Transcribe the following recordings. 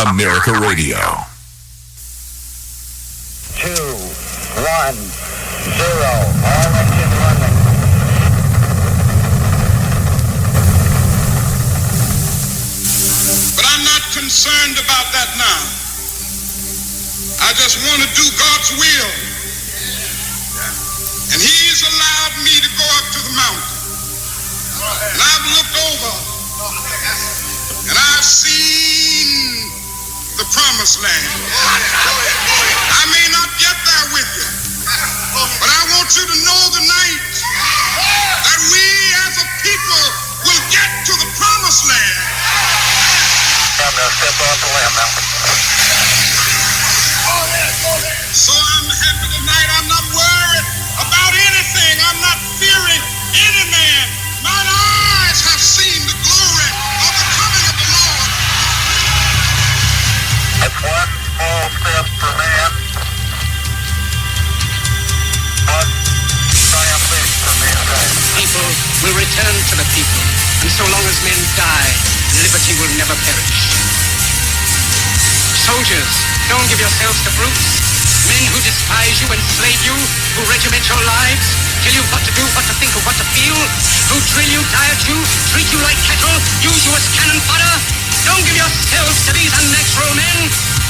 America Radio. 2, 1, 0. All engine running. But I'm not concerned about that now. I just want to do God's will. And He's allowed me to go up to the mountain. And I've looked over and I've seen the promised land. I may not get there with you, but I want you to know tonight that we as a people will get to the promised land. I'm going to step off the limb now. So I'm happy tonight. I'm not worried about anything. I'm not fearing any man. Mine eyes have seen the glory of the coming of the Lord. That's one small step for man, one giant leap for mankind. People will return to the people, and so long as men die, liberty will never perish. Soldiers, don't give yourselves to brutes, men who despise you, enslave you, who regiment your lives, tell you what to do, what to think, or what to feel, who drill you, diet you, treat you like cattle, use you as cannon fodder. Don't give yourselves to these unnatural men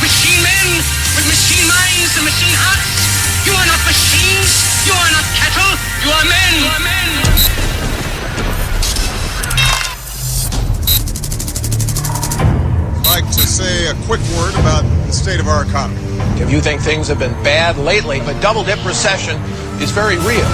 with machine minds and machine hearts. You are not machines, you are not cattle, you are men. You are men. I'd like to say a quick word about the state of our economy. If you think things have been bad lately, a double-dip recession is very real.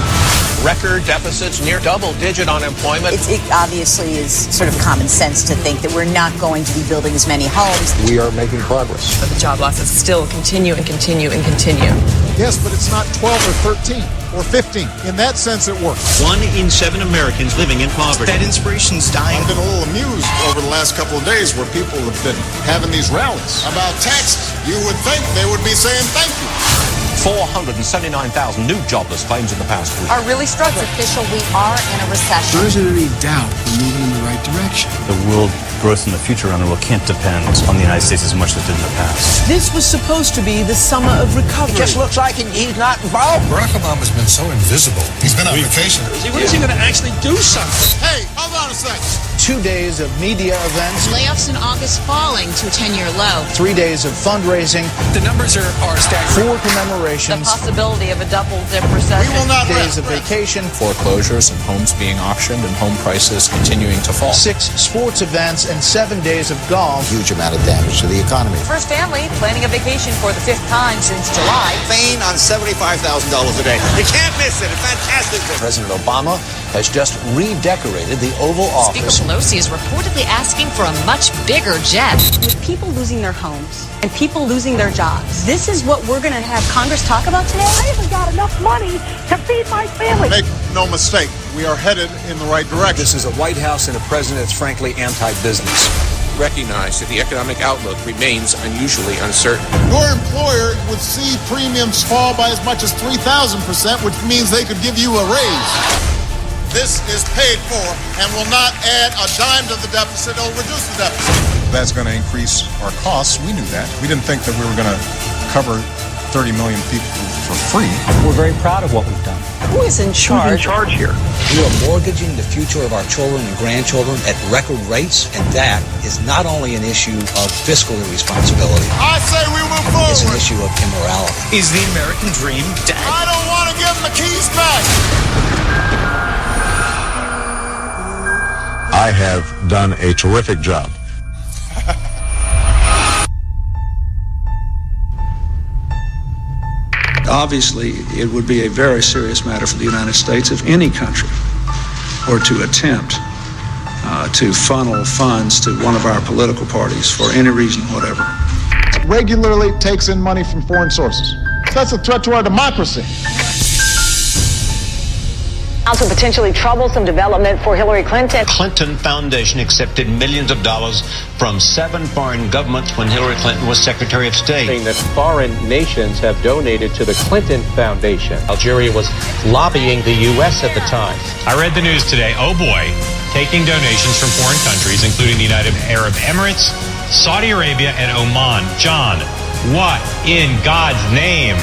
Record deficits, near double-digit unemployment. It obviously is sort of common sense to think that we're not going to be building as many homes. We are making progress. But the job losses still continue and continue and continue. Yes, but it's not 12 or 13 or 15. In that sense, it works. 1 in 7 Americans living in poverty. That inspiration's dying. I've been a little amused over the last couple of days where people have been having these rallies about taxes. You would think they would be saying thank you. 479,000 new jobless claims in the past week. Are really struggling. It's official, we are in a recession. There isn't any doubt we're moving in the right direction. The world growth in the future around the world can't depend on the United States as much as it did in the past. This was supposed to be the summer of recovery. It just looks like he's not involved. Barack Obama's been so invisible. He's been on vacation. When is he going to actually do something? Hey, hold on a second. 2 days of media events. Layoffs in August falling to a 10-year low. 3 days of fundraising. The numbers are staggering. 4 commemorations. The possibility of a double-dip recession. We will not Days rest. of vacation. Foreclosures and homes being auctioned and home prices continuing to fall. 6 sports events and 7 days of golf. Huge amount of damage to the economy. First family planning a vacation for the 5th time since July. Spain on $75,000 a day. You can't miss it. It's fantastic. President Obama has just redecorated the Oval Office. Speaker Pelosi is reportedly asking for a much bigger jet. With people losing their homes and people losing their jobs, this is what we're going to have Congress talk about today? I haven't got enough money to feed my family. Make no mistake, we are headed in the right direction. This is a White House and a president that's frankly anti-business. Recognize that the economic outlook remains unusually uncertain. Your employer would see premiums fall by as much as 3,000%, which means they could give you a raise. This is paid for and will not add a dime to the deficit. It'll reduce the deficit. That's going to increase our costs. We knew that. We didn't think that we were going to cover 30 million people for free. We're very proud of what we've done. Who is in charge? Who's in charge here? We are mortgaging the future of our children and grandchildren at record rates, and that is not only an issue of fiscal irresponsibility. I say we move forward. It's an issue of immorality. Is the American dream dead? I don't want to give them the keys back. I have done a terrific job. Obviously, it would be a very serious matter for the United States if any country were to attempt to funnel funds to one of our political parties for any reason whatever. Regularly takes in money from foreign sources. That's a threat to our democracy. Also potentially troublesome development for Hillary Clinton. Clinton Foundation accepted millions of dollars from 7 foreign governments when Hillary Clinton was Secretary of State. Saying that foreign nations have donated to the Clinton Foundation. Algeria was lobbying the U.S. at the time. I read the news today. Oh boy, taking donations from foreign countries, including the United Arab Emirates, Saudi Arabia, and Oman. John, what in God's name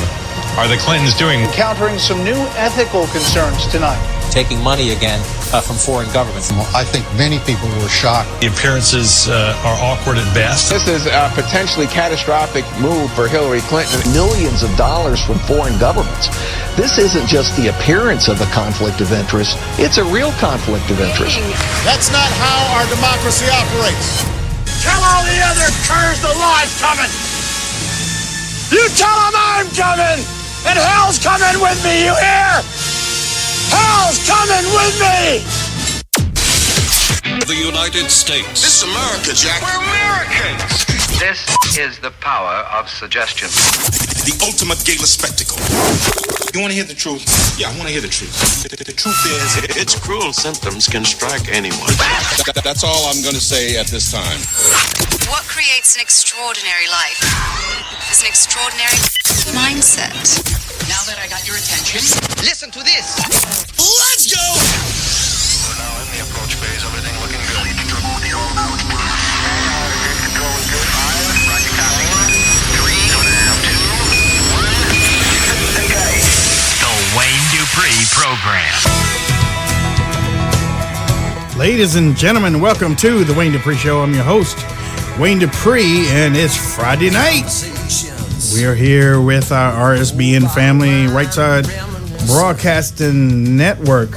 are the Clintons doing? Encountering some new ethical concerns tonight. Taking money again from foreign governments. I think many people were shocked. The appearances are awkward at best. This is a potentially catastrophic move for Hillary Clinton. Millions of dollars from foreign governments. This isn't just the appearance of a conflict of interest. It's a real conflict of interest. That's not how our democracy operates. Tell all the other curs the law's coming! You tell them I'm coming! And hell's coming with me, you hear? Hell's coming with me! The United States. This is America, Jack. We're Americans! This is the power of suggestion. The ultimate gala spectacle. You want to hear the truth? Yeah, I want to hear the truth. The truth is, Its cruel symptoms can strike anyone. That's all I'm going to say at this time. What creates an extraordinary life is an extraordinary mindset. Now that I got your attention, listen to this. let's go! We're now in the approach phase. Everything looking good. Control is good. 5, rocket copy. 3, 2, 1. Okay. The Wayne Dupree Program. Ladies and gentlemen, welcome to the Wayne Dupree Show. I'm your host, Wayne Dupree, and it's Friday night. We are here with our RSBN family, Right Side Broadcasting Network.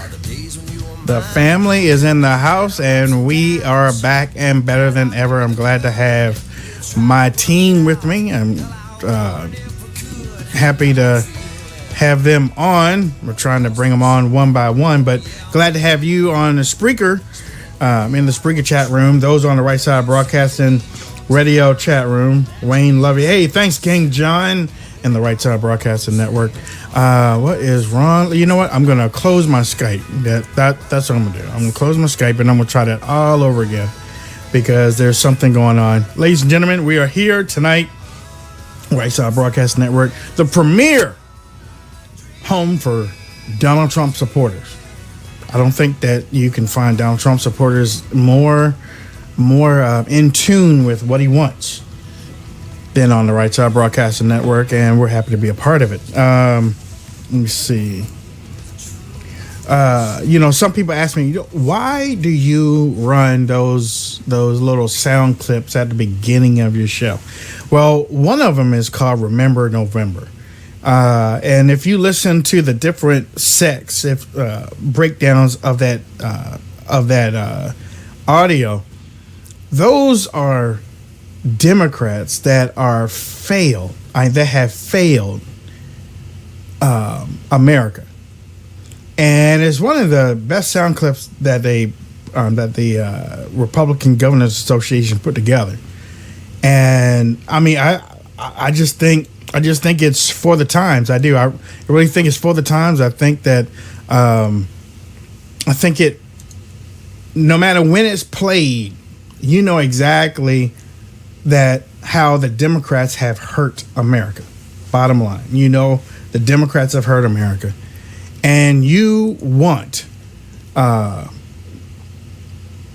The family is in the house, and we are back and better than ever. I'm glad to have my team with me. I'm happy to have them on. We're trying to bring them on one by one, but glad to have you on the Spreaker, in the Spreaker chat room. Those on the Right Side Broadcasting Radio chat room. Wayne, love you. Hey, thanks, King John and the Right Side Broadcasting Network. What is wrong? You know what? I'm gonna close my Skype. That's what I'm gonna do. I'm gonna close my Skype and I'm gonna try that all over again because there's something going on. Ladies and gentlemen, we are here tonight. Right Side Broadcasting Network, the premier home for Donald Trump supporters. I don't think that you can find Donald Trump supporters more in tune with what he wants than on the Right Side Broadcasting Network, and we're happy to be a part of it. Let me see. Some people ask me, why do you run those little sound clips at the beginning of your show? Well, one of them is called Remember November. And if you listen to the different sects, breakdowns of that audio, those are Democrats that have failed America, and it's one of the best sound clips that the Republican Governors Association put together. And I mean, I just think it's for the times. I do. I really think it's for the times. I think that no matter when it's played, you know exactly that how the Democrats have hurt America. Bottom line, the Democrats have hurt America, and you want,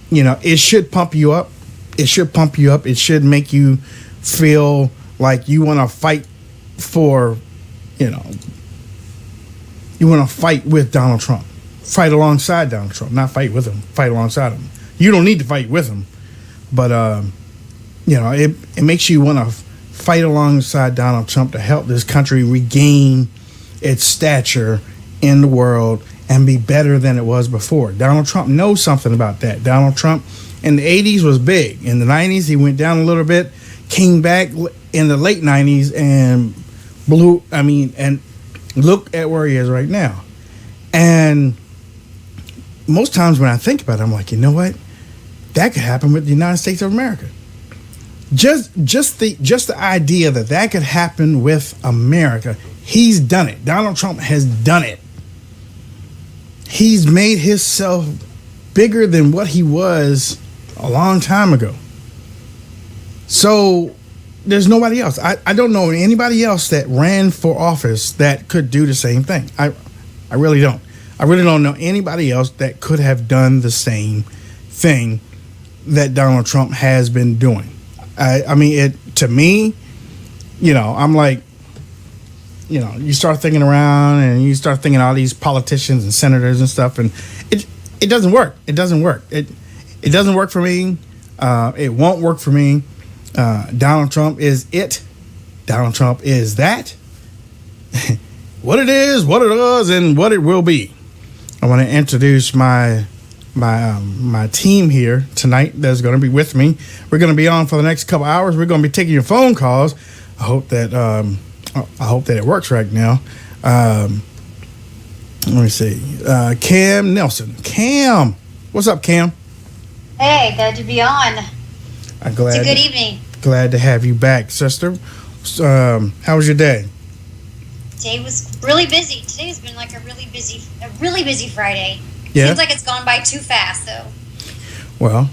it should pump you up. It should pump you up. It should make you feel like you want to fight for, you want to fight with Donald Trump, fight alongside Donald Trump, not fight with him, fight alongside him. You don't need to fight with him, but it makes you want to fight alongside Donald Trump to help this country regain its stature in the world and be better than it was before. Donald Trump knows something about that. Donald Trump in the 80s was big. In the 90s, he went down a little bit, came back in the late 90s and and look at where he is right now. And most times when I think about it, I'm like, you know what? That could happen with the United States of America. Just the idea that could happen with America. He's done it. Donald Trump has done it. He's made himself bigger than what he was a long time ago. So there's nobody else. I don't know anybody else that ran for office that could do the same thing. I really don't. I really don't know anybody else that could have done the same thing that Donald Trump has been doing. I mean, to me, I'm like, you start thinking around and you start thinking all these politicians and senators and stuff, and it doesn't work. It doesn't work. It doesn't work for me. It won't work for me. Donald Trump is it. Donald Trump is that. What it is, what it was, and what it will be. I want to introduce my team here tonight that's going to be with me. We're going to be on for the next couple hours. We're going to be taking your phone calls. I hope that it works right now. Let me see. Cam Nelson. Cam, what's up, Cam? Hey, glad to be on. It's a good evening. Glad to have you back, sister. How was your day? Today was really busy. Today's been like a really busy Friday. Yeah. Seems like it's gone by too fast, though. Well,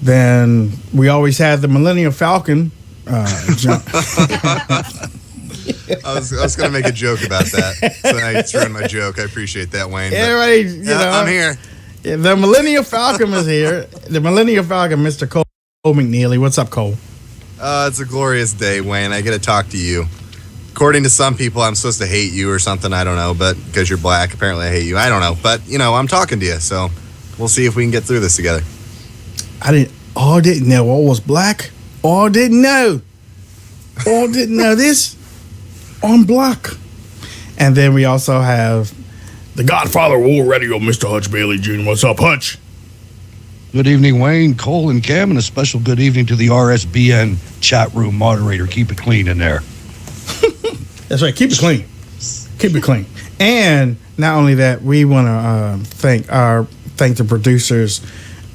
then we always had the Millennium Falcon. John. I was going to make a joke about that. So now you ruined my joke. I appreciate that, Wayne. Everybody, I'm here. The Millennium Falcon is here. The Millennium Falcon, Mr. Cole McNeely. What's up, Cole? It's a glorious day, Wayne. I get to talk to you. According to some people, I'm supposed to hate you or something. I don't know, but because you're black, apparently I hate you. I don't know, but I'm talking to you, so we'll see if we can get through this together. All didn't know all was black. All didn't know this. On block. And then we also have the Godfather of War Radio, Mr. Hutch Bailey Jr. What's up, Hutch? Good evening, Wayne, Cole, and Cam, and a special good evening to the RSBN chat room moderator. Keep it clean in there. That's right. Keep it clean. Keep it clean. And not only that, we want to thank the producers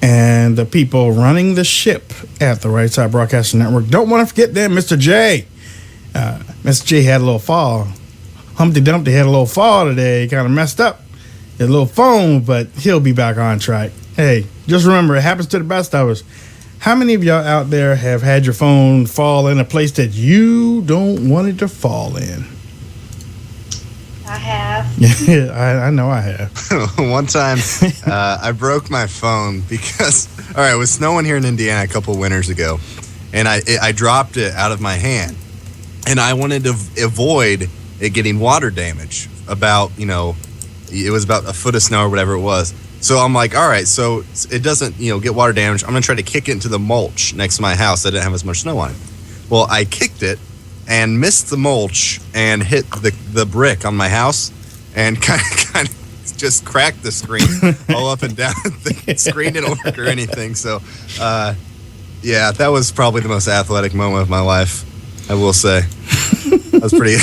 and the people running the ship at the Right Side Broadcasting Network. Don't want to forget them, Mr. J. Mr. J had a little fall. Humpty Dumpty had a little fall today. He kind of messed up his little phone, but he'll be back on track. Hey, just remember, it happens to the best of us. How many of y'all out there have had your phone fall in a place that you don't want it to fall in? I have. Yeah, I know I have. One time, I broke my phone because, all right, it was snowing here in Indiana a couple winters ago, and I dropped it out of my hand, and I wanted to avoid it getting water damage. It was about a foot of snow or whatever it was. So I'm like, all right, so it doesn't, get water damage. I'm going to try to kick it into the mulch next to my house that didn't have as much snow on it. Well, I kicked it and missed the mulch and hit the brick on my house and kind of just cracked the screen all up and down. The screen didn't work or anything. So, yeah, that was probably the most athletic moment of my life, I will say. That was pretty...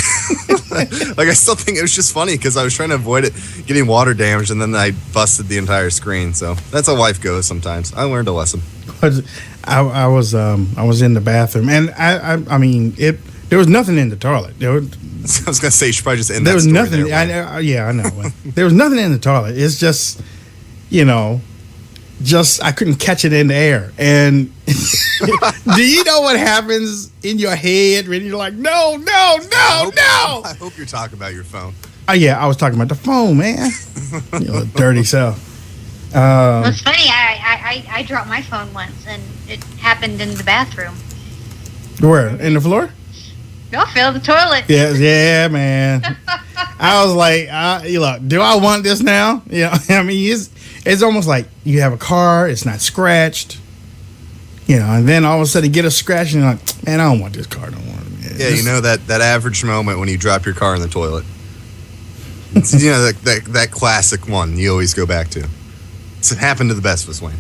I still think it was just funny because I was trying to avoid it getting water damage, and then I busted the entire screen. So that's how life goes sometimes. I learned a lesson. I was in the bathroom, and I mean, there was nothing in the toilet. I was gonna say you should probably just end there that was story nothing. there, I know. There was nothing in the toilet. It's just, I couldn't catch it in the air. And do you know what happens in your head when you're like, no? I hope you're talking about your phone. Oh, yeah, I was talking about the phone, man. Dirty self. It's funny. I dropped my phone once, and it happened in the bathroom. Where? In the floor? I fell in the toilet. Yeah, man. I was like, look, do I want this now? I mean, it's almost like you have a car, it's not scratched, and then all of a sudden you get a scratch and you're like, man, I don't want this car no more. Yeah, that average moment when you drop your car in the toilet. It's, that classic one you always go back to. It's happened to the best of us, Wayne.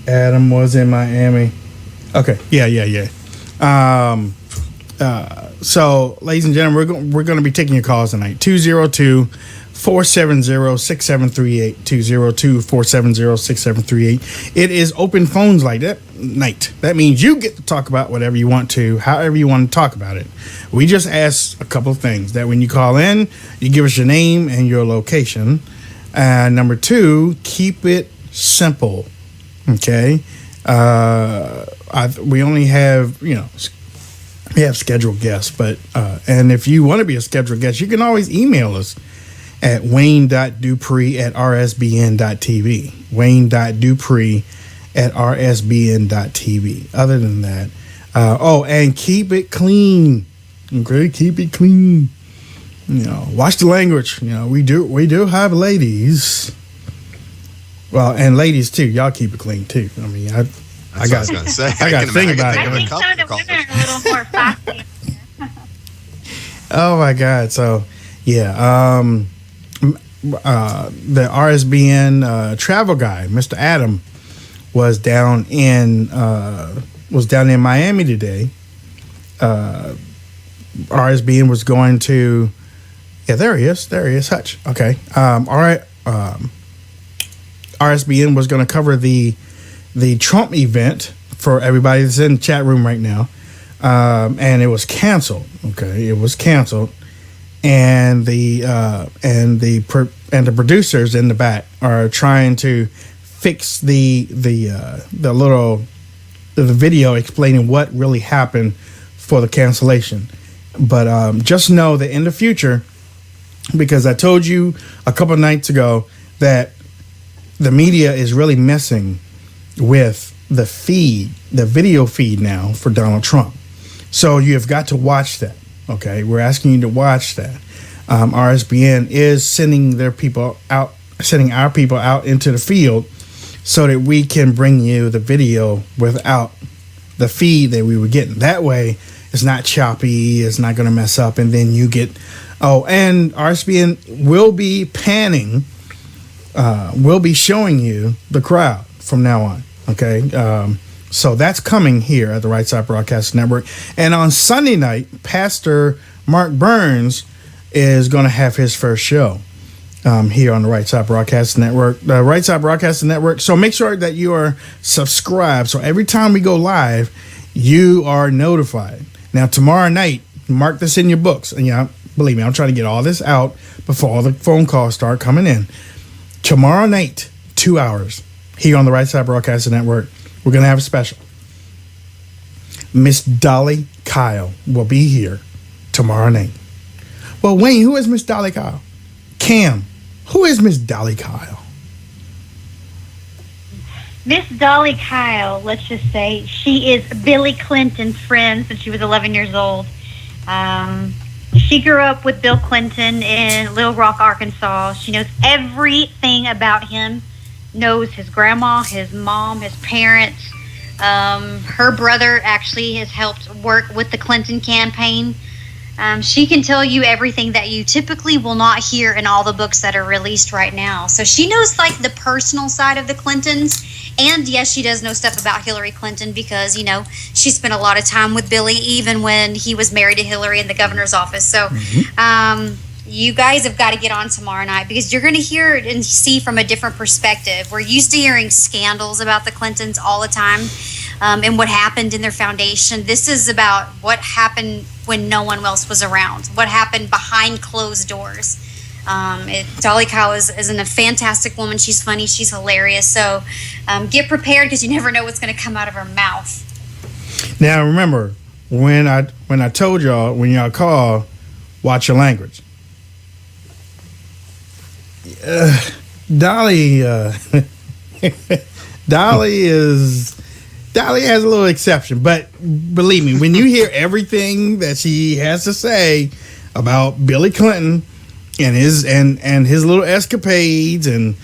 Adam was in Miami. Okay, yeah. So, ladies and gentlemen, we're going to be taking your calls tonight. 202-470-6738. 202-470-6738. It is open phones like that night. That means you get to talk about whatever you want to, however you want to talk about it. We just ask a couple of things. That when you call in, you give us your name and your location. And number two, keep it simple. Okay? We only have, we have scheduled guests, but and if you want to be a scheduled guest, you can always email us at wayne.dupree@rsbn.tv. Wayne.dupree at rsbn.tv. Other than that, and keep it clean. Okay, keep it clean. Watch the language. We do have ladies. Well, and ladies too. Y'all keep it clean too. I mean, I got to say. I got to think about it. I think some of the women are a little more foxy. Oh my God! So, yeah, the RSBN travel guy, Mr. Adam, was down in Miami today. RSBN was going to. Yeah, there he is. Hutch. Okay. All right. RSBN was going to cover the Trump event for everybody that's in the chat room right now, and it was canceled. Okay, it was canceled, and the producers in the back are trying to fix the video explaining what really happened for the cancellation. But just know that in the future, because I told you a couple of nights ago that the media is really messing with the video feed now for Donald Trump. So you have got to watch that. Okay, we're asking you to watch that. RSBN is sending our people out into the field so that we can bring you the video without the feed that we were getting. That way, it's not choppy. It's not going to mess up, and then you get. Oh, and RSBN will be panning. We'll be showing you the crowd from now on. Okay. So that's coming here at the Right Side Broadcast Network. And on Sunday night, Pastor Mark Burns is going to have his first show here on the Right Side Broadcast Network. The Right Side Broadcast Network. So make sure that you are subscribed. So every time we go live, you are notified. Now, tomorrow night, mark this in your books. And yeah, believe me, I'm trying to get all this out before all the phone calls start coming in. Tomorrow night, 2 hours, here on the Right Side Broadcasting Network, we're going to have a special. Miss Dolly Kyle will be here tomorrow night. Well, Wayne, who is Miss Dolly Kyle? Cam, who is Miss Dolly Kyle? Miss Dolly Kyle, let's just say, she is Billy Clinton's friend since she was 11 years old. She grew up with Bill Clinton in Little Rock, Arkansas. She knows everything about him, knows his grandma, his mom, his parents. Her brother actually has helped work with the Clinton campaign. She can tell you everything that you typically will not hear in all the books that are released right now. So she knows like the personal side of the Clintons. And yes, she does know stuff about Hillary Clinton because, she spent a lot of time with Billy even when he was married to Hillary in the governor's office. So you guys have got to get on tomorrow night because you're going to hear it and see from a different perspective. We're used to hearing scandals about the Clintons all the time and what happened in their foundation. This is about what happened when no one else was around, what happened behind closed doors. Dolly Kyle is a fantastic woman. She's funny. She's hilarious. So get prepared because you never know what's going to come out of her mouth. Now, remember, when I told y'all, when y'all call, watch your language. Dolly has a little exception, but believe me, when you hear everything that she has to say about Billy Clinton and his little escapades and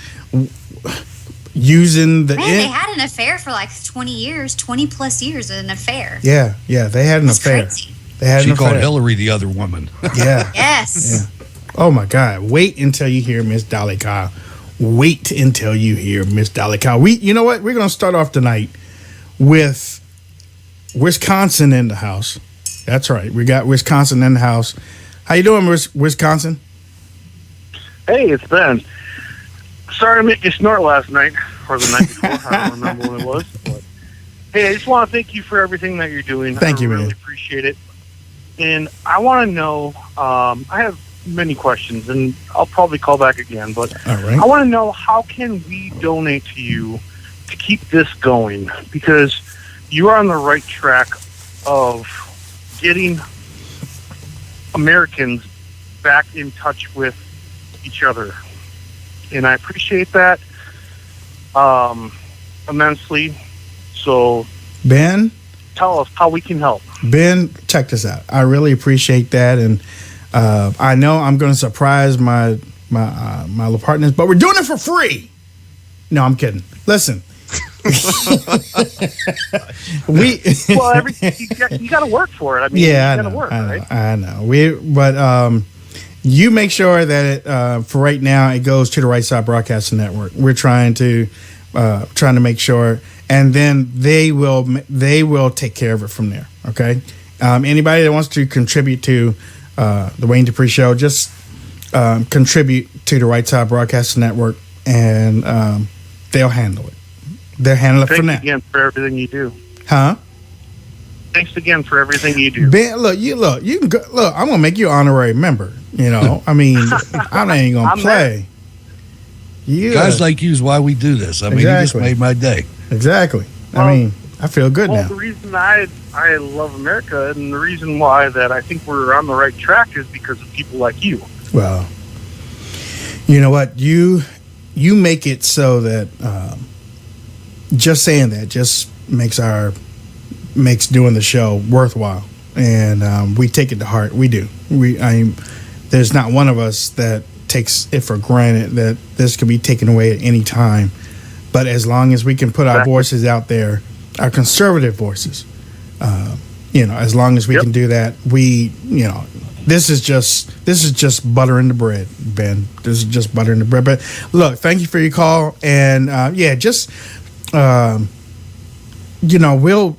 using the they had an affair for like 20 plus years an affair. Yeah, they had an affair. Crazy. She called Hillary the other woman. Yeah. Yes. Yeah. Oh my God! Wait until you hear Miss Dolly Kyle. Wait until you hear Miss Dolly Kyle. You know what? We're gonna start off tonight with Wisconsin in the house. That's right. We got Wisconsin in the house. How you doing, Wisconsin? Hey, it's Ben. Sorry to make you snort last night or the night before. I don't remember when it was. But hey, I just want to thank you for everything that you're doing. Thank you, man. I really appreciate it. And I want to know. I have many questions, and I'll probably call back again. But all right. I want to know, how can we donate to you to keep this going? Because you are on the right track of getting Americans back in touch with each other, and I appreciate that. immensely. So, Ben, tell us how we can help. Ben, check this out. I really appreciate that, and I know I'm going to surprise my little partners, but we're doing it for free. No, I'm kidding. Listen. You got to work for it. I mean, yeah, you got to work, right? I know. But you make sure that it, for right now, it goes to the Right Side Broadcasting Network. We're trying to make sure, and then they will take care of it from there. Okay. Anybody that wants to contribute to the Wayne Dupree Show, just contribute to the Right Side Broadcasting Network, and they'll handle it. They'll handle it for now. Thanks again for everything you do. Huh? Thanks again for everything you do. Ben, you can go, look. I'm gonna make you an honorary member. You know, I mean, I ain't gonna play. Guys like you is why we do this. I mean, you just made my day. Exactly. I mean, I feel good now. The reason I love America, and the reason why that I think we're on the right track, is because of people like you. Well, you know what? You make it so that just saying that just makes doing the show worthwhile, and we take it to heart. We do. There's not one of us that takes it for granted that this could be taken away at any time. But as long as we can put our voices out there, our conservative voices, as long as we can do that, this is just butter in the bread, Ben. This is just butter in the bread. But look, thank you for your call, and we'll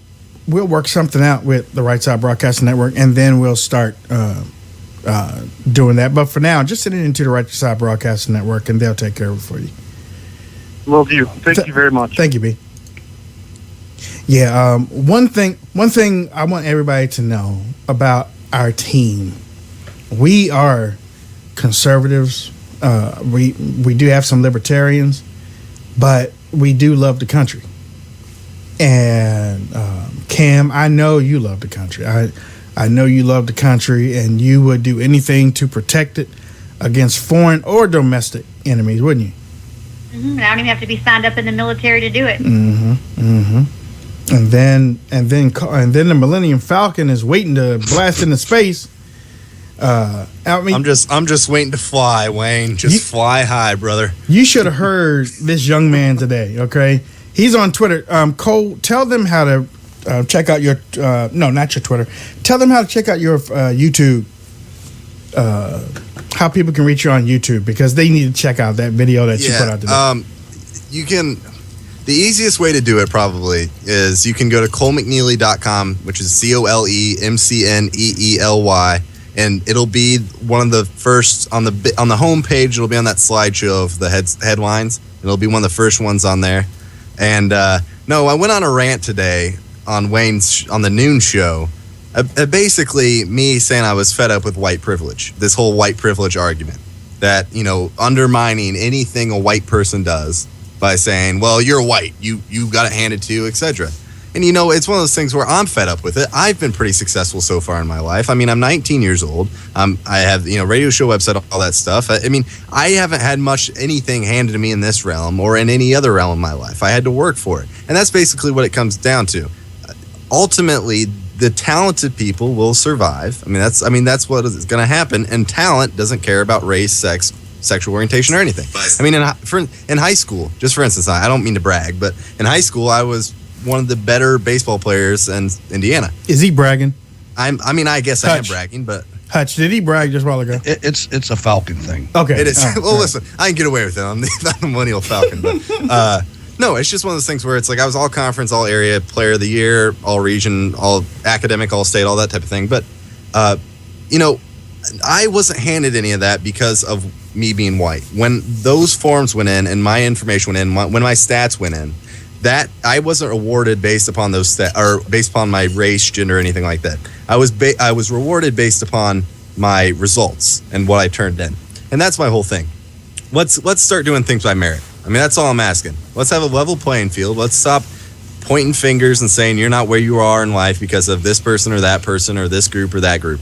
work something out with the Right Side Broadcasting Network, and then we'll start doing that. But for now, just send it into the Right Side Broadcasting Network, and they'll take care of it for you. Will do. Thank you very much. Thank you, B. Yeah, one thing I want everybody to know about our team. We are conservatives. We do have some libertarians, but we do love the country. And Cam, I know you love the country. I know you love the country, and you would do anything to protect it against foreign or domestic enemies, wouldn't you? Mm-hmm. I don't even have to be signed up in the military to do it. Mm-hmm. Mm-hmm. And then the Millennium Falcon is waiting to blast into space. I'm just waiting to fly, Wayne. Fly high, brother. You should have heard this young man today. Okay, he's on Twitter. Cole, tell them how to check out your not your Twitter. Tell them how to check out your YouTube. How people can reach you on YouTube, because they need to check out that video that you put out today. You can. The easiest way to do it probably is you can go to ColeMcNeely.com, which is ColeMcneely, and it'll be one of the first on the home page. It'll be on that slideshow of the headlines. It'll be one of the first ones on there. And no, I went on a rant today on Wayne's on the noon show. Basically, me saying I was fed up with white privilege. This whole white privilege argument that undermining anything a white person does by saying, "Well, you're white, you got it handed to you," etc. And it's one of those things where I'm fed up with it. I've been pretty successful so far in my life. I mean, I'm 19 years old. I have radio show, website, all that stuff. I mean, I haven't had anything handed to me in this realm or in any other realm in my life. I had to work for it, and that's basically what it comes down to. Ultimately, the talented people will survive. I mean, that's what is going to happen. And talent doesn't care about race, sex, sexual orientation, or anything. I mean, in high school, just for instance, I don't mean to brag, but in high school, I was one of the better baseball players in Indiana. Is he bragging? I guess Hutch. I am bragging, but Hutch, did he brag just a while ago? It's a Falcon thing. Okay, it is. Well, listen, I can get away with it. I'm the millennial Falcon, but no, it's just one of those things where it's like I was all conference, all area, player of the year, all region, all academic, all state, all that type of thing. But I wasn't handed any of that because of me being white. When those forms went in and my information went in, when my stats went in, that I wasn't awarded based upon those or based upon my race, gender, or anything like that. I was rewarded based upon my results and what I turned in, and that's my whole thing. Let's start doing things by merit. I mean, that's all I'm asking. Let's have a level playing field. Let's stop pointing fingers and saying you're not where you are in life because of this person or that person or this group or that group.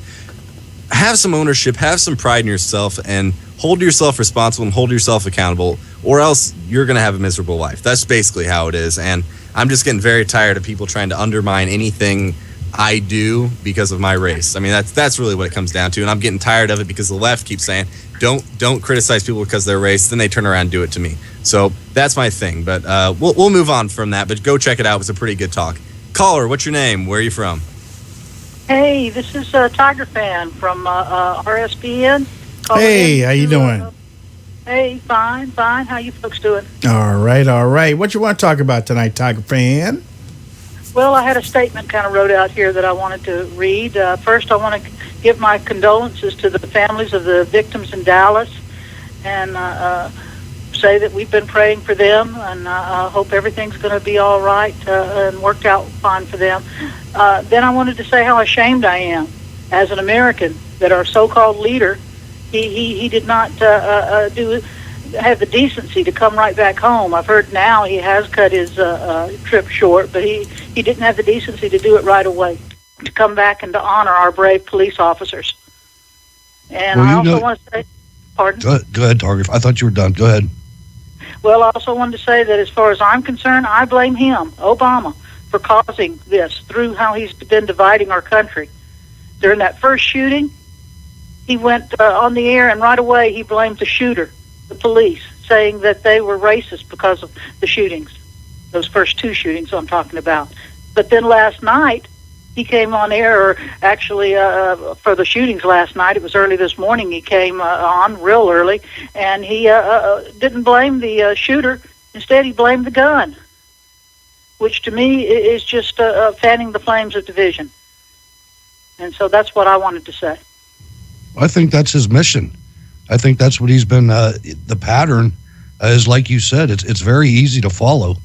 Have some ownership, have some pride in yourself, and hold yourself responsible and hold yourself accountable or else you're going to have a miserable life. That's basically how it is. And I'm just getting very tired of people trying to undermine anything I do because of my race. I mean, that's really what it comes down to. And I'm getting tired of it because the left keeps saying, don't criticize people because of their race. Then they turn around and do it to me. So that's my thing. But we'll move on from that. But go check it out. It was a pretty good talk. Caller, what's your name? Where are you from? Hey, this is Tiger Fan from RSBN. Hey, how you doing? Hey, fine. How you folks doing? All right. What you want to talk about tonight, Tiger Fan? Well, I had a statement kind of wrote out here that I wanted to read. First, I want to give my condolences to the families of the victims in Dallas and say that we've been praying for them, and I hope everything's going to be all right and worked out fine for them. Then I wanted to say how ashamed I am as an American that our so-called leader, he did not have the decency to come right back home. I've heard now he has cut his trip short, but he didn't have the decency to do it right away, to come back and to honor our brave police officers. And I also want to say, pardon? Go ahead, Target. I thought you were done. Go ahead. Well, I also wanted to say that as far as I'm concerned, I blame him, Obama, for causing this through how he's been dividing our country. During that first shooting, he went on the air and right away he blamed the shooter, the police, saying that they were racist because of the shootings, those first two shootings I'm talking about. But then last night, he came on air, or actually for the shootings last night, it was early this morning, he came on real early, and he didn't blame the shooter. Instead, he blamed the gun, which to me is just fanning the flames of division. And so that's what I wanted to say. I think that's his mission. I think that's what he's been, the pattern is like you said, it's very easy to follow.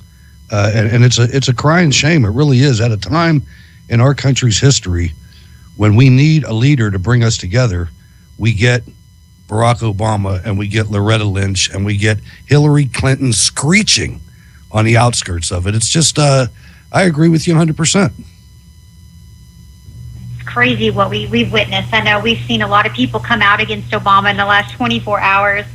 And it's a crying shame. It really is. At a time in our country's history when we need a leader to bring us together, we get Barack Obama and we get Loretta Lynch and we get Hillary Clinton screeching on the outskirts of it. It's just, I agree with you 100%. Crazy what we've witnessed. I know we've seen a lot of people come out against Obama in the last 24 hours,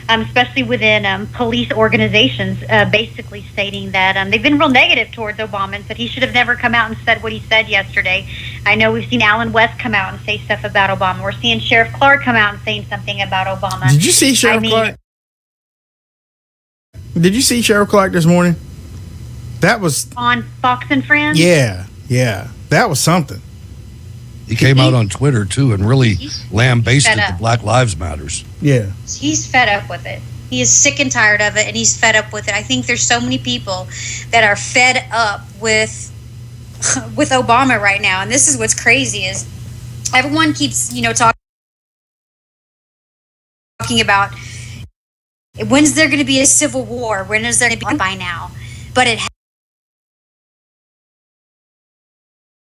especially within police organizations, basically stating that they've been real negative towards Obama and said he should have never come out and said what he said yesterday. I know we've seen Alan West come out and say stuff about Obama. We're seeing Sheriff Clark come out and saying something about Obama. Did you see Sheriff Clark? Did you see Sheriff Clark this morning? That was on Fox and Friends? Yeah. That was something. He came out on Twitter, too, and really lambasted the Black Lives Matters. Yeah. He's fed up with it. He is sick and tired of it, and he's fed up with it. I think there's so many people that are fed up with Obama right now, and this is what's crazy is everyone keeps, talking about when's there going to be a civil war? When is there going to be by now? But it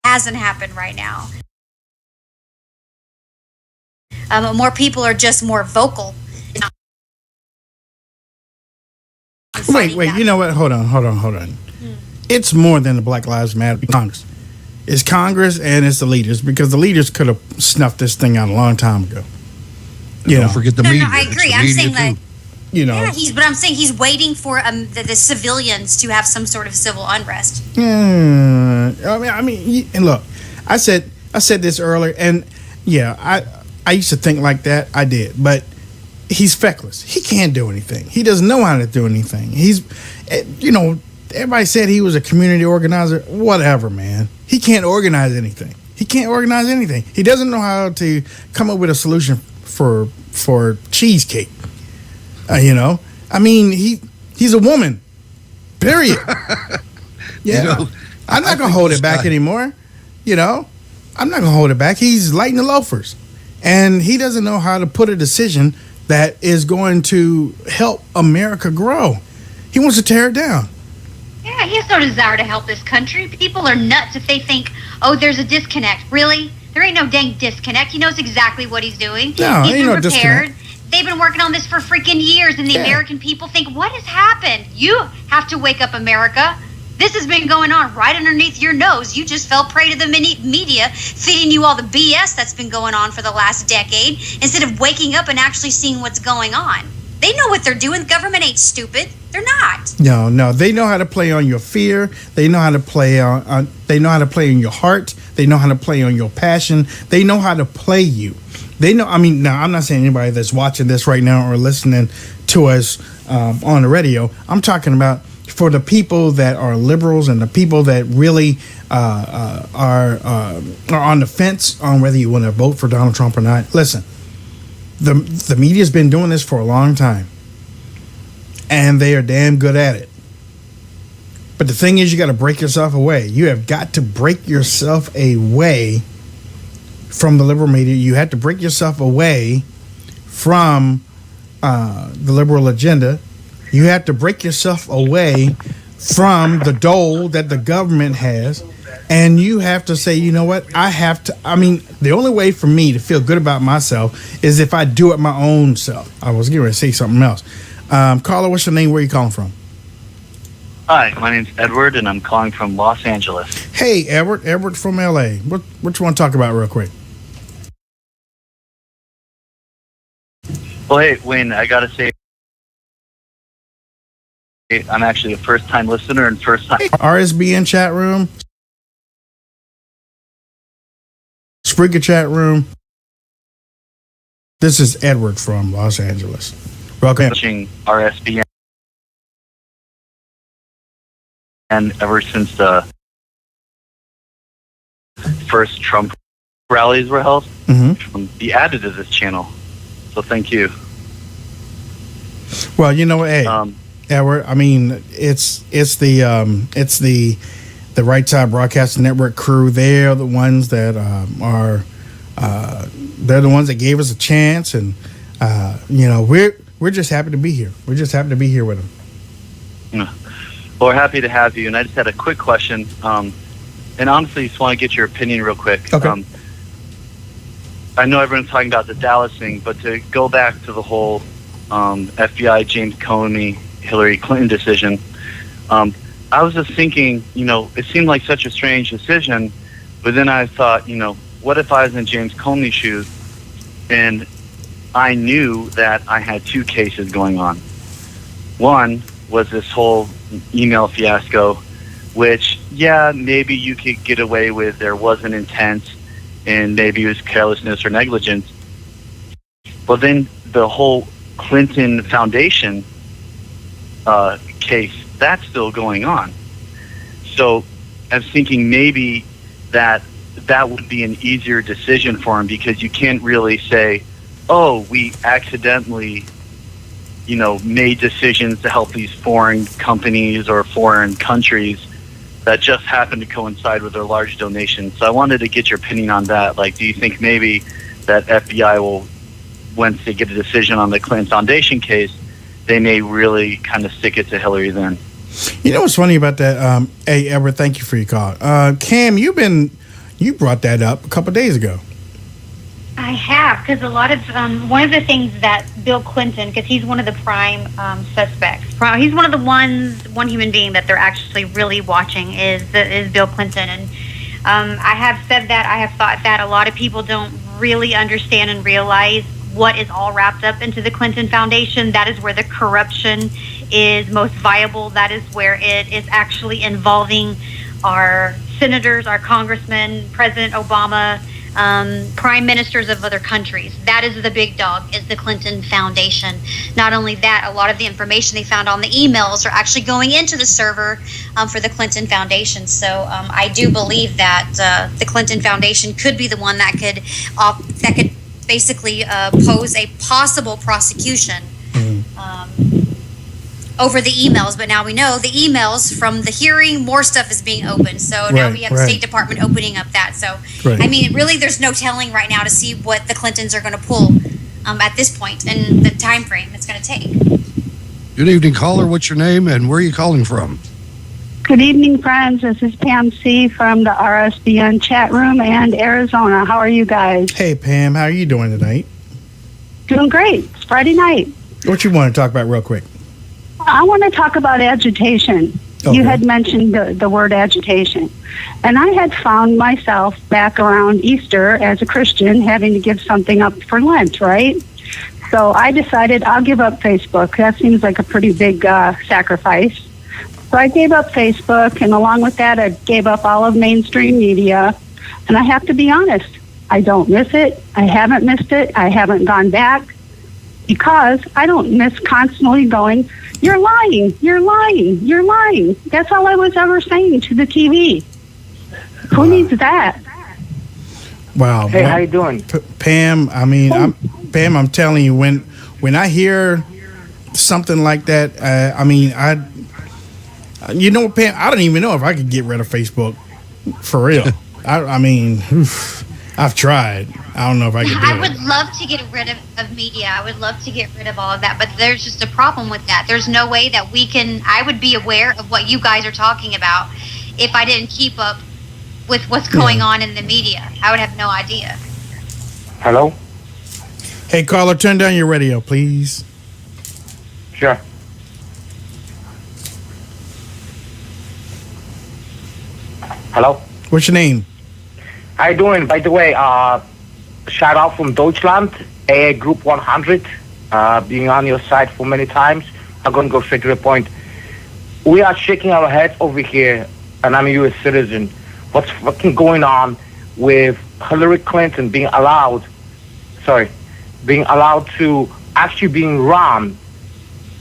hasn't happened right now. More people are just more vocal. Wait, you know what? Hold on. It's more than the Black Lives Matter Congress. It's Congress and it's the leaders, because the leaders could have snuffed this thing out a long time ago. Don't forget the media. No, I agree. I'm saying that. But I'm saying he's waiting for the civilians to have some sort of civil unrest. I mean, and look, I said this earlier, and yeah, I used to think like that. I did, but he's feckless. He can't do anything. He doesn't know how to do anything. He's, everybody said he was a community organizer. Whatever, man. He can't organize anything. He doesn't know how to come up with a solution for cheesecake. I mean, he's a woman. Period. Yeah. I'm not gonna hold it back anymore. I'm not gonna hold it back. He's lighting the loafers. And he doesn't know how to put a decision that is going to help America grow. He wants to tear it down. Yeah, he has no desire to help this country. People are nuts if they think, oh, there's a disconnect. Really? There ain't no dang disconnect. He knows exactly what he's doing. No, he's ain't no prepared. Disconnect. They've been working on this for freaking years, and the American people think, what has happened? You have to wake up, America. This has been going on right underneath your nose. You just fell prey to the media feeding you all the BS that's been going on for the last decade instead of waking up and actually seeing what's going on. They know what they're doing. The government ain't stupid. They're not. No. They know how to play on your fear. They know how to play on they know how to play on your heart. They know how to play on your passion. They know how to play you. They know. I mean, now I'm not saying anybody that's watching this right now or listening to us on the radio. I'm talking about for the people that are liberals and the people that really are on the fence on whether you want to vote for Donald Trump or not. Listen, the media's been doing this for a long time, and they are damn good at it. But the thing is, you got to break yourself away. You have got to break yourself away from the liberal media. You have to break yourself away from the liberal agenda. You have to break yourself away from the dole that the government has. And you have to say, you know what? The only way for me to feel good about myself is if I do it my own self. I was getting ready to say something else. Caller, what's your name? Where are you calling from? Hi, my name's Edward, and I'm calling from Los Angeles. Hey, Edward. Edward from L.A. What you want to talk about real quick? Well, hey, Wayne, I got to say, I'm actually a first-time listener and first-time... RSBN chat room. Spreaker chat room. This is Edward from Los Angeles. Welcome. Watching RSBN. And ever since the first Trump rallies were held, be added to this channel. So thank you. Well, you know, hey, Edward. I mean, it's the Right Side Broadcasting Network crew. They're the ones that they're the ones that gave us a chance, and we're just happy to be here. We're just happy to be here with them. Yeah. Well, we're happy to have you, and I just had a quick question, and honestly, just want to get your opinion real quick. Okay. I know everyone's talking about the Dallas thing, but to go back to the whole FBI James Comey Hillary Clinton decision, I was just thinking, it seemed like such a strange decision, but then I thought, what if I was in James Comey's shoes and I knew that I had two cases going on? One was this whole email fiasco, which, maybe you could get away with there wasn't intent and maybe it was carelessness or negligence. But then the whole Clinton Foundation case, that's still going on. So I was thinking maybe that would be an easier decision for him, because you can't really say, oh, we accidentally made decisions to help these foreign companies or foreign countries that just happened to coincide with their large donations. So I wanted to get your opinion on that. Like, do you think maybe that FBI will, once they get a decision on the Clinton Foundation case, they may really kind of stick it to Hillary then? You know what's funny about that? Hey, Edward, thank you for your call. Cam, you brought that up a couple of days ago. I have, because a lot of one of the things that Bill Clinton, because he's one of the prime suspects. He's one of the one human being that they're actually really watching is Bill Clinton, and I have said that, I have thought that a lot of people don't really understand and realize what is all wrapped up into the Clinton Foundation. That is where the corruption is most viable. That is where it is actually involving our senators, our congressmen, President Obama, prime ministers of other countries. That is the big dog, is the Clinton Foundation. Not only that, a lot of the information they found on the emails are actually going into the server for the Clinton Foundation. So I do believe that the Clinton Foundation could be the one that could basically pose a possible prosecution over the emails. But now we know the emails from the hearing, more stuff is being opened. So now we have the State Department opening up that. So, I mean, really, there's no telling right now to see what the Clintons are going to pull at this point and the time frame it's going to take. Good evening, caller. What's your name and where are you calling from? Good evening, friends. This is Pam C. from the RSBN chat room and Arizona. How are you guys? Hey, Pam. How are you doing tonight? Doing great. It's Friday night. What you want to talk about real quick? I want to talk about agitation. Okay. You had mentioned the word agitation. And I had found myself back around Easter as a Christian having to give something up for Lent, right? So I decided I'll give up Facebook. That seems like a pretty big sacrifice. So I gave up Facebook, and along with that, I gave up all of mainstream media. And I have to be honest, I don't miss it. I haven't missed it. I haven't gone back because I don't miss constantly going, you're lying, you're lying, you're lying. That's all I was ever saying to the TV. Who needs that? Wow. Hey, how you doing? Pam, Pam, I'm telling you, when I hear something like that, you know, Pam, I don't even know if I could get rid of Facebook for real. I've tried. I don't know if I could do I it. would love to get rid of media. I would love to get rid of all of that, but there's just a problem with that. There's no way that I would be aware of what you guys are talking about if I didn't keep up with what's going on in the media. I would have no idea. Hello? Hey, caller, turn down your radio, please. Sure. Hello? What's your name? How you doing? By the way, shout out from Deutschland, AA Group 100, being on your side for many times. I'm going to go straight to the point. We are shaking our heads over here, and I'm a U.S. citizen. What's fucking going on with Hillary Clinton being allowed to actually being run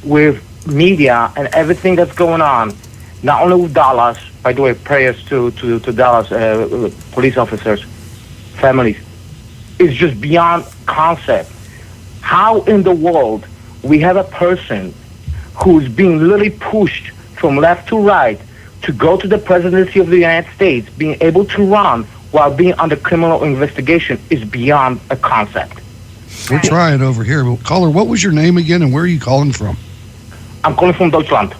with media and everything that's going on, not only with Dallas, by the way, prayers to Dallas police officers, families. It's just beyond concept. How in the world we have a person who's being literally pushed from left to right to go to the presidency of the United States, being able to run while being under criminal investigation is beyond a concept. We're trying over here. But caller, what was your name again, and where are you calling from? I'm calling from Deutschland.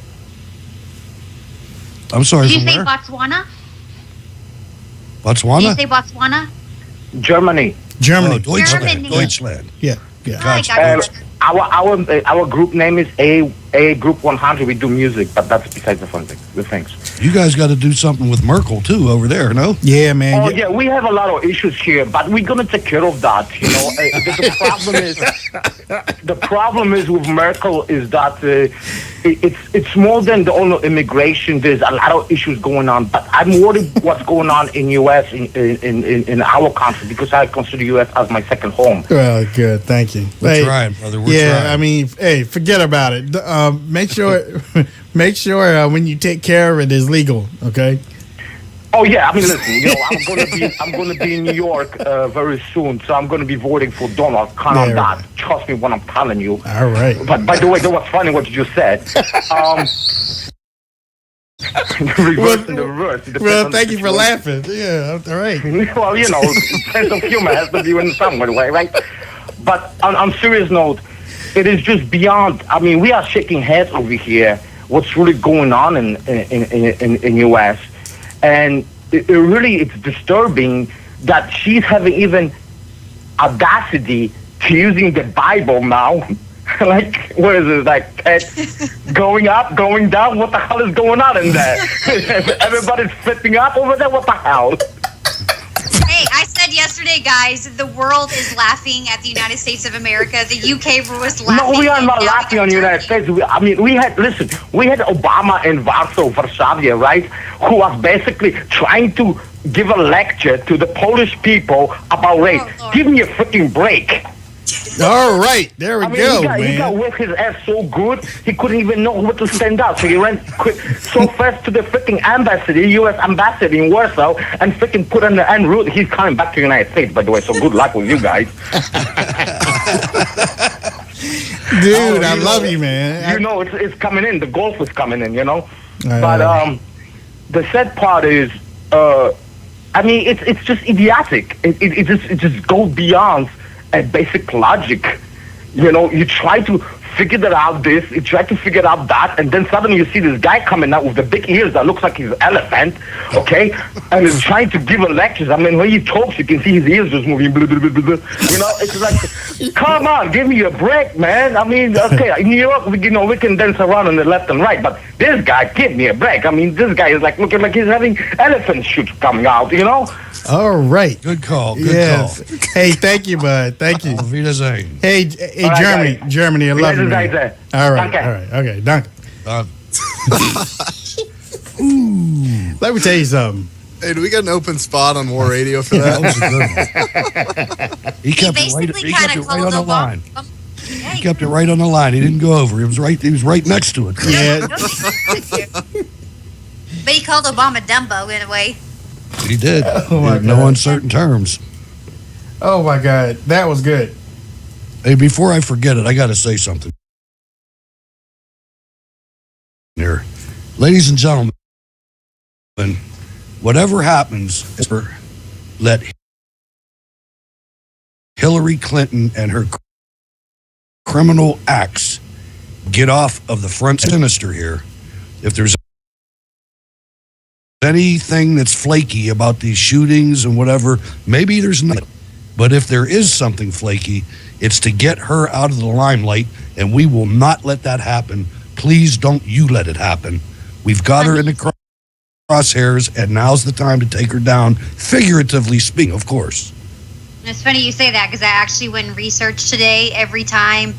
I'm sorry, Did you from say where? Botswana? Botswana? Did you say Botswana? Germany. Oh, Deutschland. Germany. Deutschland. Yeah. Gotcha. Our group name is A Group 100. We do music, but that's besides the things. You guys got to do something with Merkel too over there, no? Yeah, man. Oh yeah, we have a lot of issues here, but we're gonna take care of that. You know, the problem is with Merkel is that it's more than the only immigration. There's a lot of issues going on, but I'm worried what's going on in U.S. in our country because I consider U.S. as my second home. Well, good. Thank you. We're trying, brother. We're trying. I mean, hey, forget about it. Make sure when you take care of it is legal. Okay. Oh yeah, I mean, listen, you know, I'm gonna be in New York very soon, so I'm gonna be voting for Donald. Count on that. Trust me when I'm telling you. All right. But by the way, that was funny what you just said. The reverse. Well, thank you for laughing. Yeah, all right. Well, you know, sense of humor has to be in some way, right? But on serious note, it is just beyond. I mean, we are shaking heads over here. What's really going on in U.S. and it's disturbing that she's having even audacity to using the Bible now. Like, what is it? Like, going up, going down? What the hell is going on in there? Everybody's flipping up over there? What the hell? Hey, I said yesterday, guys, the world is laughing at the United States of America. The UK was laughing. No, we are not laughing on the United States. We had Obama in Varsavia, right? Who was basically trying to give a lecture to the Polish people about race. Give me a freaking break. All right, there we go, man. He got whipped his ass so good, he couldn't even know where to stand up. So he ran so fast to the freaking embassy, U.S. embassy in Warsaw, and freaking put on the en route. He's coming back to the United States, by the way, so good luck with you guys. Dude, I love you, man. You know, it's coming in. The golf is coming in, you know? But the sad part is, it's just idiotic. It just goes beyond a basic logic. You know, you try to figured it out this, he tried to figure out that, and then suddenly you see this guy coming out with the big ears that looks like he's an elephant, okay, and he's trying to give a lecture. I mean, when he talks, you can see his ears just moving, blah, blah, blah, blah. You know, it's like, come on, give me a break, man. I mean, okay, in New York, we can dance around on the left and right, but this guy, give me a break. I mean, this guy is like looking like he's having elephant shoots coming out, you know? All right. Good call. Good Yes. call. Hey, thank you, bud. Thank you. Auf Wiedersehen. Hey, All right, Germany, guys. Germany, I love you, man. Guys, All right, Danke. all right, okay, danke. Uh, Let me tell you something. Hey, do we got an open spot on War Radio for that? that was a good one. He kept it right, basically he kept kinda it right on the called line. Obama. He kept it right on the line. He didn't go over. He was right next to it. Yeah, But he called Obama Dumbo in a way. He did. Oh, my In no God. uncertain terms. oh my God, that was good. Hey, before I forget it, I got to say something here. Ladies and gentlemen, whatever happens, let Hillary Clinton and her criminal acts get off of the front sinister here. If there's anything that's flaky about these shootings and whatever, maybe there's nothing. But if there is something flaky, it's to get her out of the limelight, and we will not let that happen. Please don't you let it happen. We've got her in the crosshairs, and now's the time to take her down, figuratively speaking, of course. And it's funny you say that because I actually went and researched today every time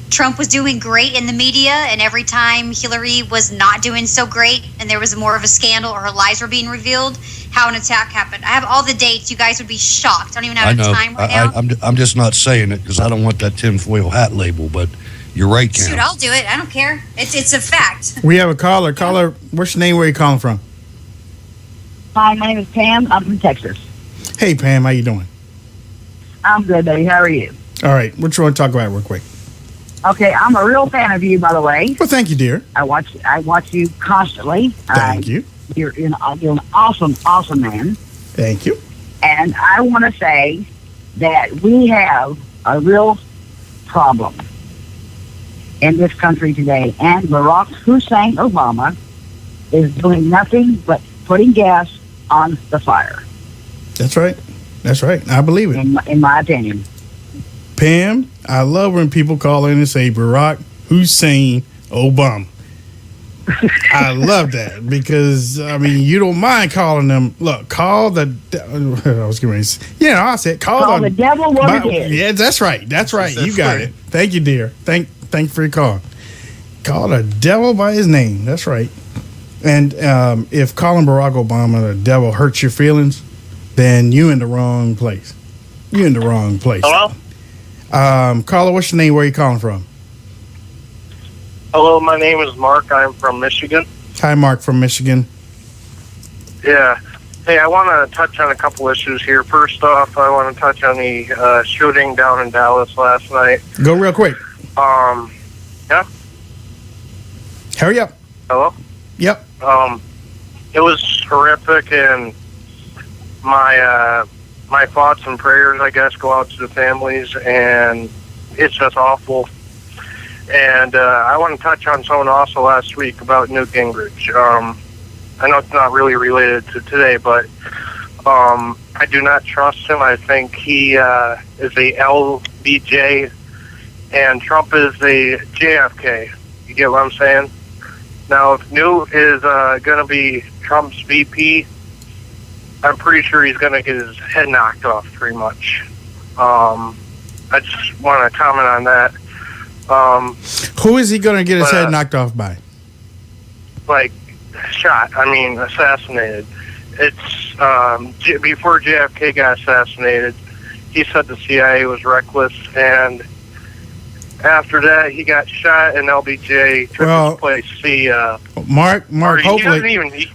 Trump was doing great in the media and every time Hillary was not doing so great and there was more of a scandal or her lies were being revealed, how an attack happened. I have all the dates. You guys would be shocked. I don't even have I the know. time right now. I'm just not saying it because I don't want that tinfoil hat label, but you're right, Cam. Shoot, I'll do it. I don't care. It's a fact. We have a caller. Caller, what's your name? Where you calling from? Hi, my name is Pam. I'm from Texas. Hey, Pam, how you doing? I'm good, buddy. How are you? All right, what you want to talk about real quick? Okay, I'm a real fan of you, by the way. Well, thank you, dear. I watch you constantly. Thank you. You're an awesome man. Thank you. And I want to say that we have a real problem in this country today. And Barack Hussein Obama is doing nothing but putting gas on the fire. That's right. That's right. I believe it. In my opinion. Pam, I love when people call in and say Barack Hussein Obama. I love that because, I mean, you don't mind calling them. Look, call the. I was going to say, yeah, I said call the devil what it is. Yeah, that's right. That's right. You got it. Thank you, dear. Thank you for your call. Call the devil by his name. That's right. And if calling Barack Obama the devil hurts your feelings, then you in the wrong place. You in the wrong place. Hello? Caller, what's your name? Where are you calling from? Hello, my name is Mark. I'm from Michigan. Hi, Mark from Michigan. Yeah. Hey, I want to touch on a couple issues here. First off, I want to touch on the shooting down in Dallas last night. Go real quick. Yeah? Hurry up. Hello? Yep. It was horrific, and my thoughts and prayers, I guess, go out to the families, and it's just awful. And I want to touch on someone also last week about Newt Gingrich. I know it's not really related to today, but I do not trust him. I think he is a LBJ, and Trump is a JFK. You get what I'm saying? Now, if Newt is going to be Trump's VP, I'm pretty sure he's going to get his head knocked off, pretty much. I just want to comment on that. Who is he going to get his head knocked off by? Like, assassinated. It's before JFK got assassinated, he said the CIA was reckless, and after that, he got shot, and LBJ took his place. See, Mark. he doesn't even be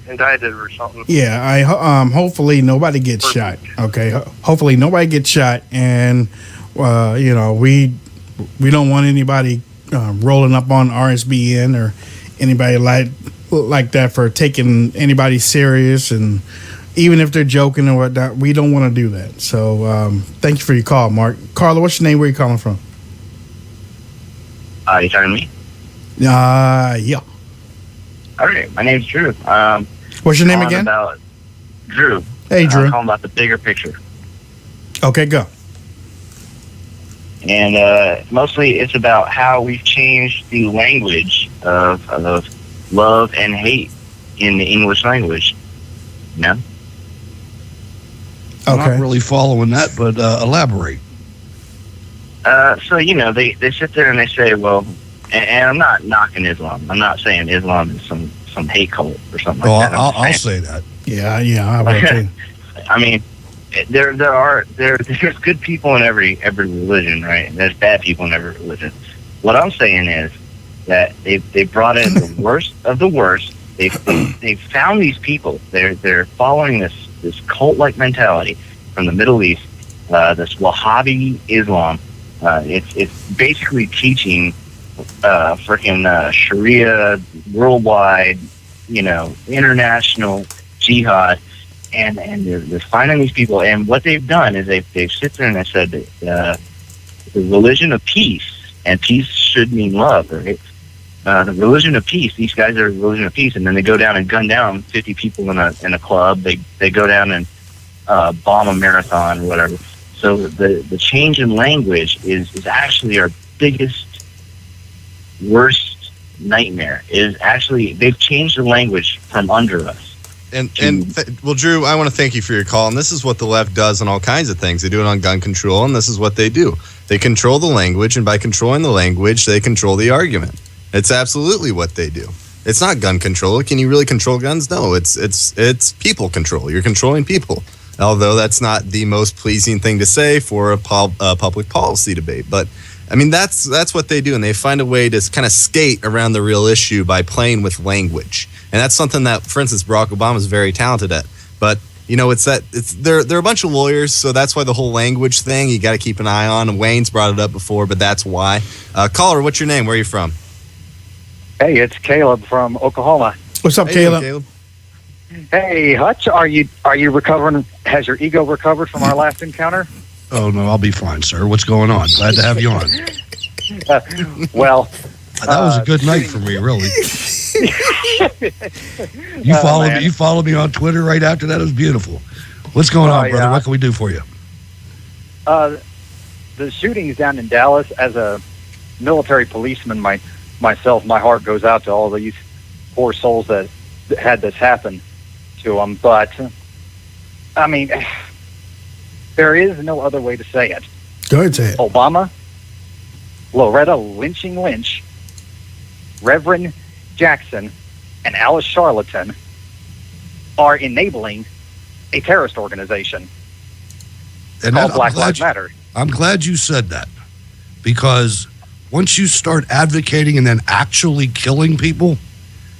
indicted or something. Yeah, hopefully nobody gets shot. Okay, hopefully nobody gets shot, and we don't want anybody rolling up on RSBN or anybody like that for taking anybody serious and even if they're joking or whatnot. We don't want to do that. So thank you for your call, Mark. Carla, what's your name? Where are you calling from? You talking to me? Yeah. All right, my name's Drew. What's your name again? About Drew. Hey, Drew. I'm calling about the bigger picture. Okay, go. And mostly it's about how we've changed the language of love and hate in the English language. You know? I'm not really following that, but elaborate. So, you know, they sit there and they say, well, and I'm not knocking Islam. I'm not saying Islam is some hate cult or something like that. I'll say that. Yeah, I will too. I mean, there's good people in every religion, right? And there's bad people in every religion. What I'm saying is that they brought in the worst of the worst. They found these people. They're following this cult-like mentality from the Middle East, this Wahhabi Islam. It's basically teaching freaking Sharia worldwide, you know, international jihad. And they're finding these people, and what they've done is they've sit there and they said that the religion of peace, and peace should mean love, right? The religion of peace. These guys are a religion of peace, and then they go down and gun down 50 people in a club. They go down and bomb a marathon or whatever. So the change in language is actually our biggest, worst nightmare. Is actually they've changed the language from under us. Well, Drew, I want to thank you for your call. And this is what the left does on all kinds of things. They do it on gun control, and this is what they do. They control the language, and by controlling the language, they control the argument. It's absolutely what they do. It's not gun control. Can you really control guns? No, it's people control. You're controlling people. Although that's not the most pleasing thing to say for a public policy debate. But, I mean, that's what they do, and they find a way to kind of skate around the real issue by playing with language. And that's something that, for instance, Barack Obama is very talented at. But, you know, they're a bunch of lawyers, so that's why the whole language thing you got to keep an eye on. And Wayne's brought it up before, but that's why. Caller, what's your name? Where are you from? Hey, it's Caleb from Oklahoma. What's up, Caleb? Hey, Hutch, are you recovering? Has your ego recovered from our last encounter? Oh, no, I'll be fine, sir. What's going on? Glad to have you on. Well, that was a good night for me, really. You followed me on Twitter right after that. It was beautiful. What's going on, brother? What can we do for you? The shootings down in Dallas, as a military policeman myself, my heart goes out to all these poor souls that had this happen to them. But, I mean, there is no other way to say it. Go ahead, say it. Obama, Loretta Lynching Lynch, Reverend Jackson, and Alice Charlatan are enabling a terrorist organization called Black Lives Matter. I'm glad you said that, because once you start advocating and then actually killing people,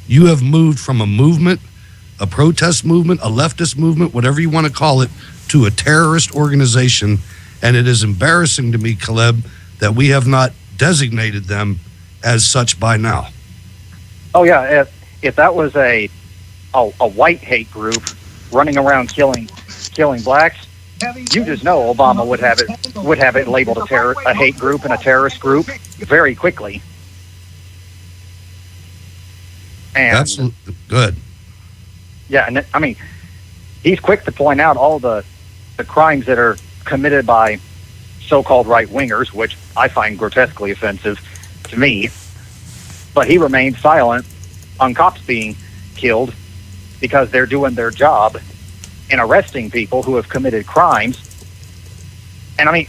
you have moved from a movement, a protest movement, a leftist movement, whatever you want to call it, to a terrorist organization. And it is embarrassing to me, Caleb, that we have not designated them as such by now. Oh yeah, if that was a white hate group running around killing blacks, you just know Obama would have it labeled a hate group and a terrorist group very quickly. And that's good. Yeah, and I mean, he's quick to point out all the crimes that are committed by so-called right-wingers, which I find grotesquely offensive to me. But he remains silent on cops being killed because they're doing their job in arresting people who have committed crimes. And I mean,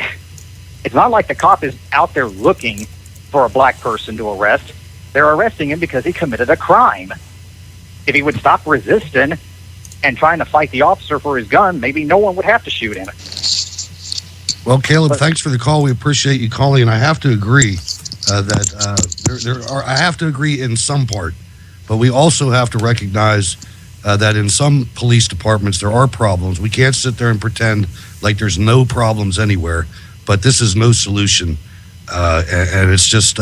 it's not like the cop is out there looking for a black person to arrest. They're arresting him because he committed a crime. If he would stop resisting and trying to fight the officer for his gun, maybe no one would have to shoot him. Well, Caleb, thanks for the call. We appreciate you calling, and I have to agree I have to agree in some part, but we also have to recognize that in some police departments there are problems. We can't sit there and pretend like there's no problems anywhere, but this is no solution, and it's just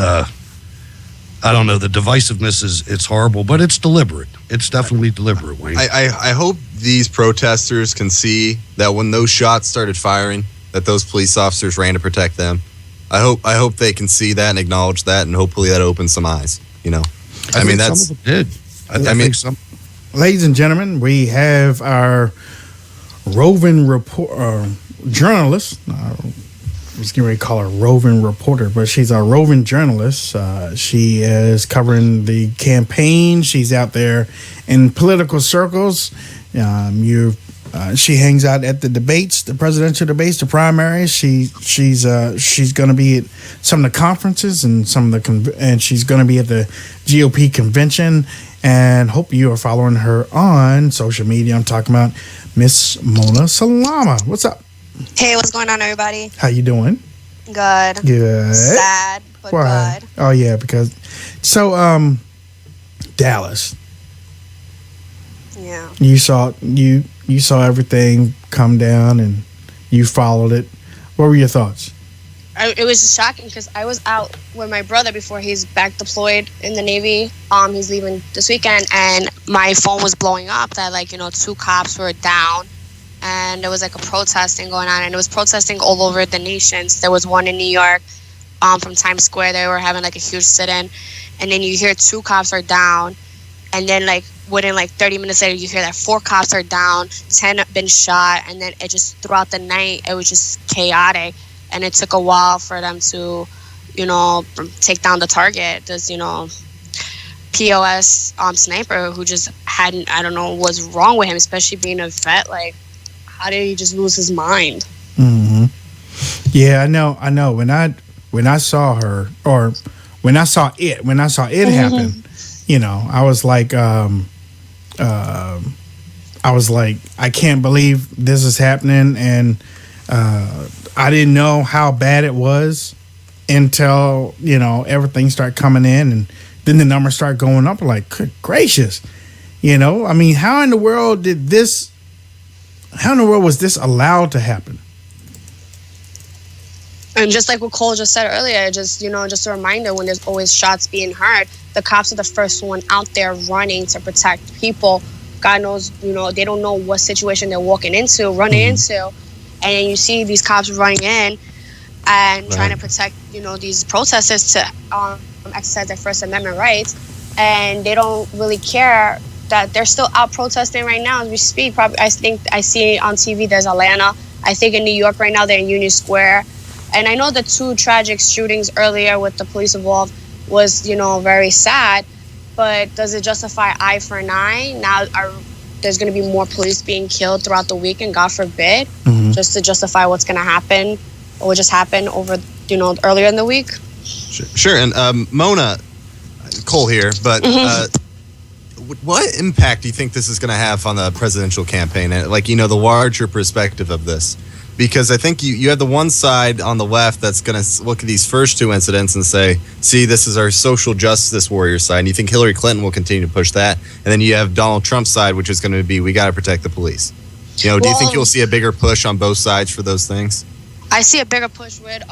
I don't know. The divisiveness it's horrible, but it's deliberate. It's definitely deliberate, Wayne. I hope these protesters can see that when those shots started firing, that those police officers ran to protect them. I hope they can see that and acknowledge that, and hopefully that opens some eyes. I mean, that's some of them did. I mean, some. Ladies and gentlemen, we have our roving journalist. I was going to call her roving reporter, but she's a roving journalist. She is covering the campaign. She's out there in political circles. She hangs out at the debates, the presidential debates, the primaries. She's going to be at some of the conferences and and she's going to be at the GOP convention. And hope you are following her on social media. I'm talking about Miss Mona Salama. What's up? Hey, what's going on, everybody? How you doing? Good. Good. Sad, but Why? good. Oh yeah, because Dallas. Yeah. You saw everything come down and you followed it. What were your thoughts? It was just shocking because I was out with my brother before he's back deployed in the Navy. He's leaving this weekend, and my phone was blowing up that 2 cops were down, and there was a protesting going on, and it was protesting all over the nations. There was one in New York, from Times Square. They were having a huge sit-in, and then you hear 2 cops are down, and then within 30 minutes later, you hear that 4 cops are down, 10 have been shot, and then it just throughout the night, it was just chaotic. And it took a while for them to, take down the target. This, POS sniper who just I don't know what's wrong with him, especially being a vet. How did he just lose his mind? Mm-hmm. Yeah, I know. When I saw her, or when I saw it happen, I was like, I can't believe this is happening, and I didn't know how bad it was until, everything started coming in, and then the numbers start going up. Like, good gracious. I mean, how in the world was this allowed to happen? And just like what Cole just said earlier, just a reminder, when there's always shots being heard, the cops are the first one out there running to protect people. God knows, they don't know what situation they're running into. And then you see these cops running in and trying to protect, these protesters to exercise their First Amendment rights. And they don't really care that they're still out protesting right now as we speak. Probably, I think I see on TV there's Atlanta. I think in New York right now they're in Union Square. And I know the 2 tragic shootings earlier with the police involved was, very sad. But does it justify eye for an eye? Now there's going to be more police being killed throughout the week, and God forbid, just to justify what's going to happen or what just happened over, earlier in the week. Sure. And Mona, Cole here, but what impact do you think this is going to have on the presidential campaign? And the larger perspective of this, because I think you have the one side on the left that's going to look at these first 2 incidents and say, see, this is our social justice warrior side. And you think Hillary Clinton will continue to push that. And then you have Donald Trump's side, which is going to be, we got to protect the police. Do you think you'll see a bigger push on both sides for those things? I see a bigger push with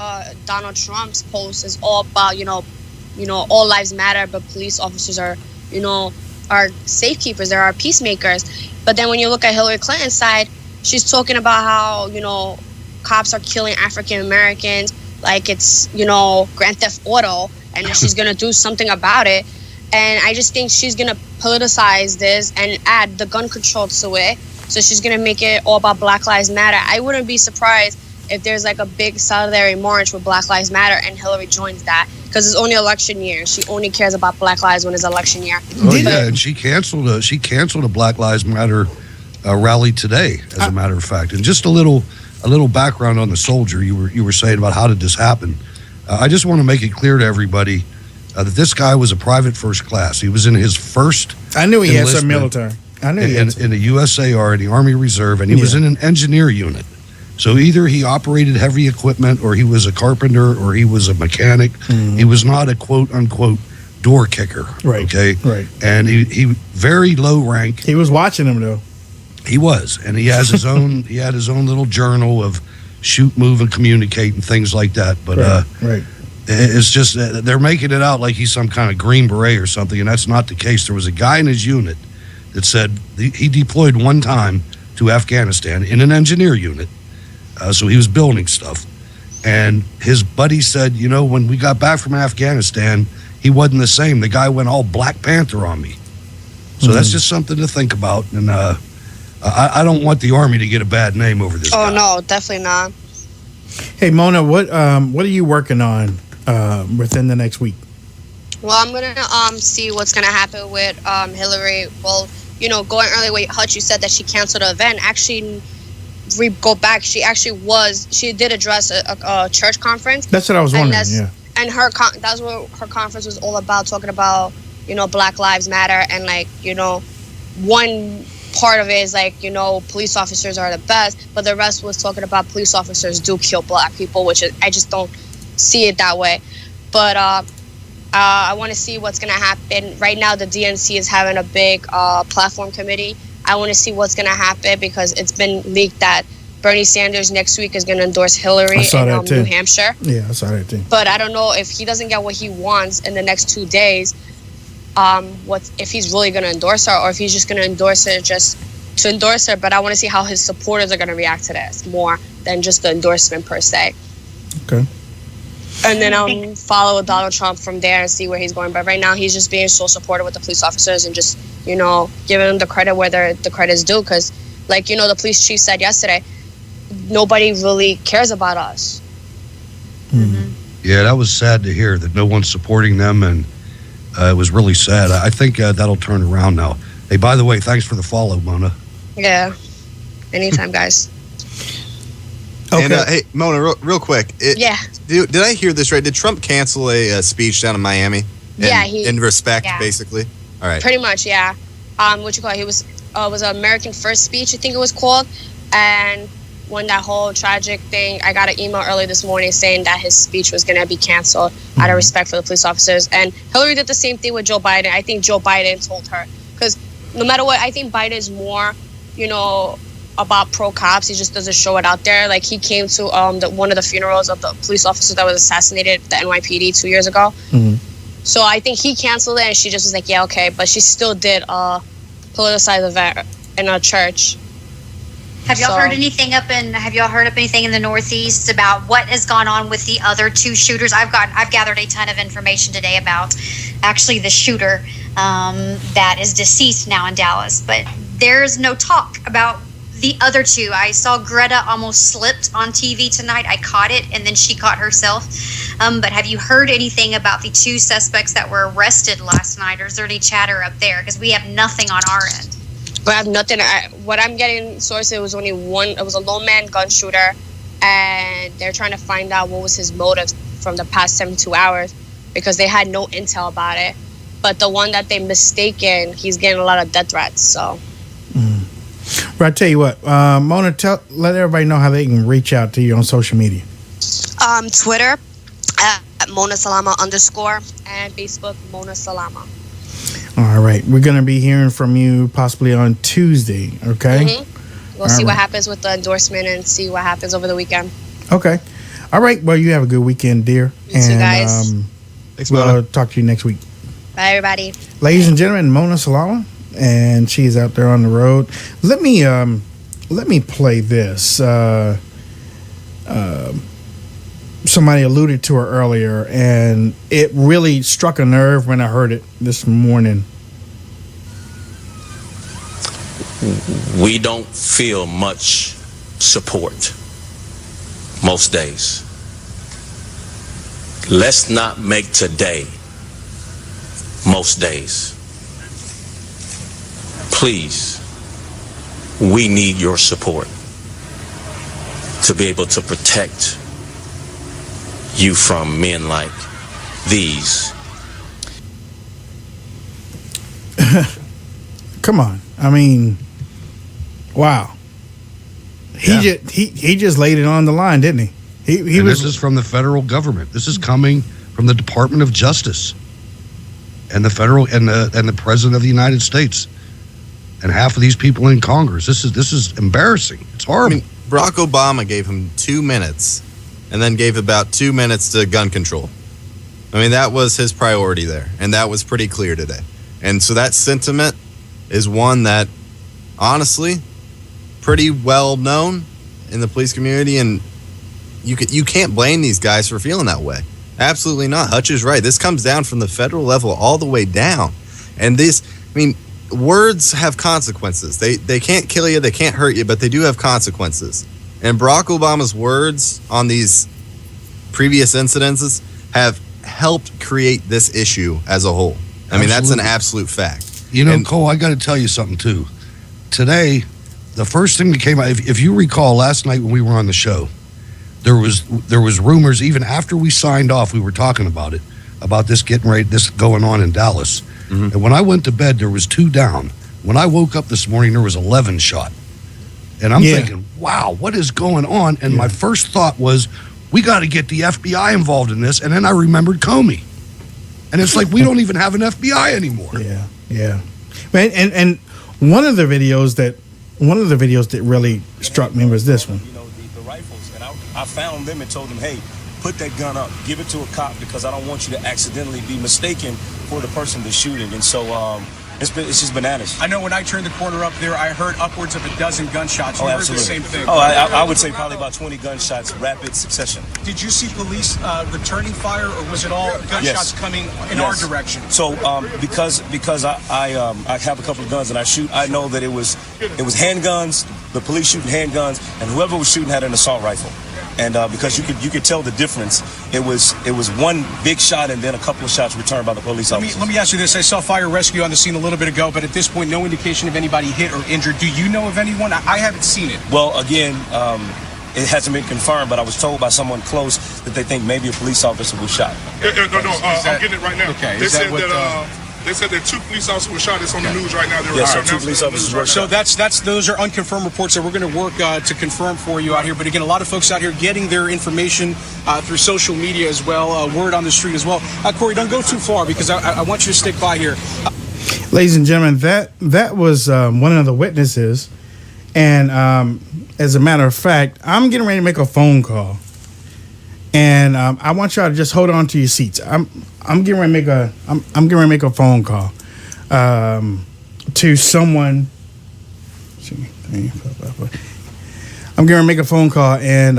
Donald Trump's post is all about, all lives matter, but police officers are safekeepers. They're our peacemakers. But then when you look at Hillary Clinton's side, she's talking about how, cops are killing African Americans like it's, Grand Theft Auto, and she's going to do something about it. And I just think she's going to politicize this and add the gun control to it. So she's going to make it all about Black Lives Matter. I wouldn't be surprised if there's a big solidarity march with Black Lives Matter and Hillary joins that, because it's only election year. She only cares about Black lives when it's election year. Oh, yeah, and she canceled a Black Lives Matter rally today, as a matter of fact. And just a little background on the soldier you were saying about how did this happen. I just want to make it clear to everybody that this guy was a private first class. He was in his first. I knew he had some military. I knew he had in the USAR, in the Army Reserve, and he was in an engineer unit. So either he operated heavy equipment, or he was a carpenter, or he was a mechanic. He was not a quote unquote door kicker. Right. Okay. Right. And he very low rank. He was watching him though. He was, and he has his own. He had his own little journal of shoot, move, and communicate, and things like that. But right. It's just they're making it out like he's some kind of Green Beret or something, and that's not the case. There was a guy in his unit that said he deployed one time to Afghanistan in an engineer unit, so he was building stuff. And his buddy said, when we got back from Afghanistan, he wasn't the same. The guy went all Black Panther on me. So that's just something to think about. And I don't want the Army to get a bad name over this guy. No, definitely not. Hey, Mona, what are you working on within the next week? Well, I'm gonna see what's gonna happen with Hillary. Well, going earlier with Hutch, you said that she canceled the event. Actually, we go back. She did address a church conference. That's what I was wondering. Yeah. And that's what her conference was all about, talking about Black Lives Matter, and one part of it is police officers are the best, but the rest was talking about police officers do kill Black people, which I just don't see it that way. But I want to see what's going to happen. Right now, the DNC is having a big platform committee. I want to see what's going to happen, because it's been leaked that Bernie Sanders next week is going to endorse Hillary in New Hampshire. Yeah, I saw that too. But I don't know if he doesn't get what he wants in the next 2 days, if he's really going to endorse her, or if he's just going to endorse her just to endorse her. But I want to see how his supporters are going to react to this more than just the endorsement per se. Okay. And then I'll follow Donald Trump from there and see where he's going. But right now, he's just being so supportive with the police officers and just, giving them the credit where the credit is due. Because, the police chief said yesterday, nobody really cares about us. Mm-hmm. Yeah, that was sad to hear that no one's supporting them, and it was really sad. I think that'll turn around now. Hey, by the way, thanks for the follow, Mona. Yeah. Anytime, guys. Okay. And hey, Mona, real quick. Did I hear this right? Did Trump cancel a speech down in Miami? In respect, basically. All right. Pretty much, yeah. He was an American First speech, I think it was called. And when that whole tragic thing, I got an email early this morning saying that his speech was going to be canceled out of respect for the police officers. And Hillary did the same thing with Joe Biden. I think Joe Biden told her, because no matter what, I think Biden is more, about pro cops. He just doesn't show it out there. Like, he came to one of the funerals of the police officer that was assassinated at the NYPD 2 years ago. Mm-hmm. So I think he canceled it, and she just was like, yeah, okay. But she still did a politicized event in a church. Have y'all heard anything in the Northeast about what has gone on with the other two shooters? I've gathered a ton of information today about actually the shooter that is deceased now in Dallas, but there's no talk about the other two. I saw Greta almost slipped on TV tonight. I caught it, and then she caught herself. But have you heard anything about the two suspects that were arrested last night, or is there any chatter up there? Because we have nothing on our end. I have nothing. What I'm getting sources, it was only one. It was a lone man gun shooter, and they're trying to find out what was his motive from the past 72 hours, because they had no intel about it. But the one that they mistaken, he's getting a lot of death threats. So. But I tell you what, Mona, let everybody know how they can reach out to you on social media. Twitter at Mona Salama _ and Facebook Mona Salama. All right, we're gonna be hearing from you possibly on Tuesday. Okay. Mm-hmm. We'll see what happens with the endorsement and see what happens over the weekend. Okay. All right. Well, you have a good weekend, dear. You too, guys. Thanks, Mona. We'll talk to you next week. Bye, everybody. Ladies and gentlemen, Mona Salama. And she's out there on the road. Let me play this. Somebody alluded to her earlier, and it really struck a nerve when I heard it this morning. We don't feel much support most days. Let's not make today most days. Please, we need your support to be able to protect you from men like these. Come on. I mean, wow. He just laid it on the line, didn't he? This is from the federal government. This is coming from the Department of Justice and the federal and the President of the United States. And half of these people in Congress. This is embarrassing. It's horrible. I mean, Barack Obama gave him 2 minutes, and then gave about 2 minutes to gun control. I mean, that was his priority there, and that was pretty clear today. And so that sentiment is one that, honestly, pretty well known in the police community, and you can't blame these guys for feeling that way. Absolutely not. Hutch is right. This comes down from the federal level all the way down. And this, I mean, words have consequences. They can't kill you, they can't hurt you, but they do have consequences. And Barack Obama's words on these previous incidences have helped create this issue as a whole. I mean, that's an absolute fact. You know, Cole, I got to tell you something too. Today, the first thing that came out, if you recall last night when we were on the show, there was rumors even after we signed off, we were talking about it, about this going on in Dallas. Mm-hmm. And when I went to bed, there was 2 down. When I woke up this morning, there was 11 shot. And I'm thinking, wow, what is going on? And my first thought was, we got to get the FBI involved in this. And then I remembered Comey. And it's like, we don't even have an FBI anymore. Yeah. And one of the videos that really struck me was this one. You know, the rifles, and I found them and told them, hey, put that gun up, give it to a cop, because I don't want you to accidentally be mistaken for the person that's shooting. And so it's just bananas. I know when I turned the corner up there, I heard upwards of a dozen gunshots. You heard the same thing. Oh, I would say probably about 20 gunshots, rapid succession. Did you see police returning fire, or was it all gunshots coming in our direction? So because I have a couple of guns and I shoot, I know that it was handguns, the police shooting handguns, and whoever was shooting had an assault rifle. And because you could tell the difference, it was one big shot and then a couple of shots returned by the police officers. Let me ask you this: I saw fire rescue on the scene a little bit ago, but at this point, no indication of anybody hit or injured. Do you know of anyone? I haven't seen it. Well, again, it hasn't been confirmed, but I was told by someone close that they think maybe a police officer was shot. No, I'm getting it right now. Okay, they said that 2 police officers were shot. It's on the news right now. Yes, so 2 police officers were shot. So those are unconfirmed reports that we're going to work to confirm for you out here. But again, a lot of folks out here getting their information through social media as well, word on the street as well. Corey, don't go too far, because I want you to stick by here. Ladies and gentlemen, that was one of the witnesses, and as a matter of fact, I'm getting ready to make a phone call, and I want y'all to just hold on to your seats. I'm getting ready to make a phone call to someone. I'm going to make a phone call, and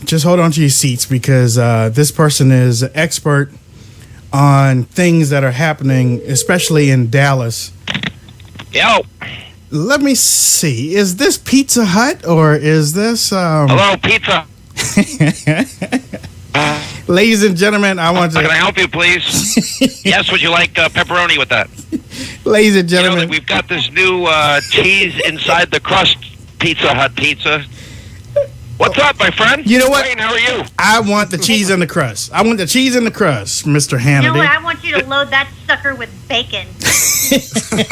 just hold on to your seats, because this person is an expert on things that are happening, especially in Dallas. Yo. Let me see. Is this Pizza Hut, or is this... Hello, Pizza. Ladies and gentlemen, I want to... Can I help you, please? Yes, would you like pepperoni with that? Ladies and gentlemen... You know, we've got this new cheese inside the crust Pizza Hut pizza. What's up, my friend? You know what? Wayne, how are you? I want the cheese in the crust. I want the cheese in the crust, Mr. Hannity. You know what? I want you to load that sucker with bacon.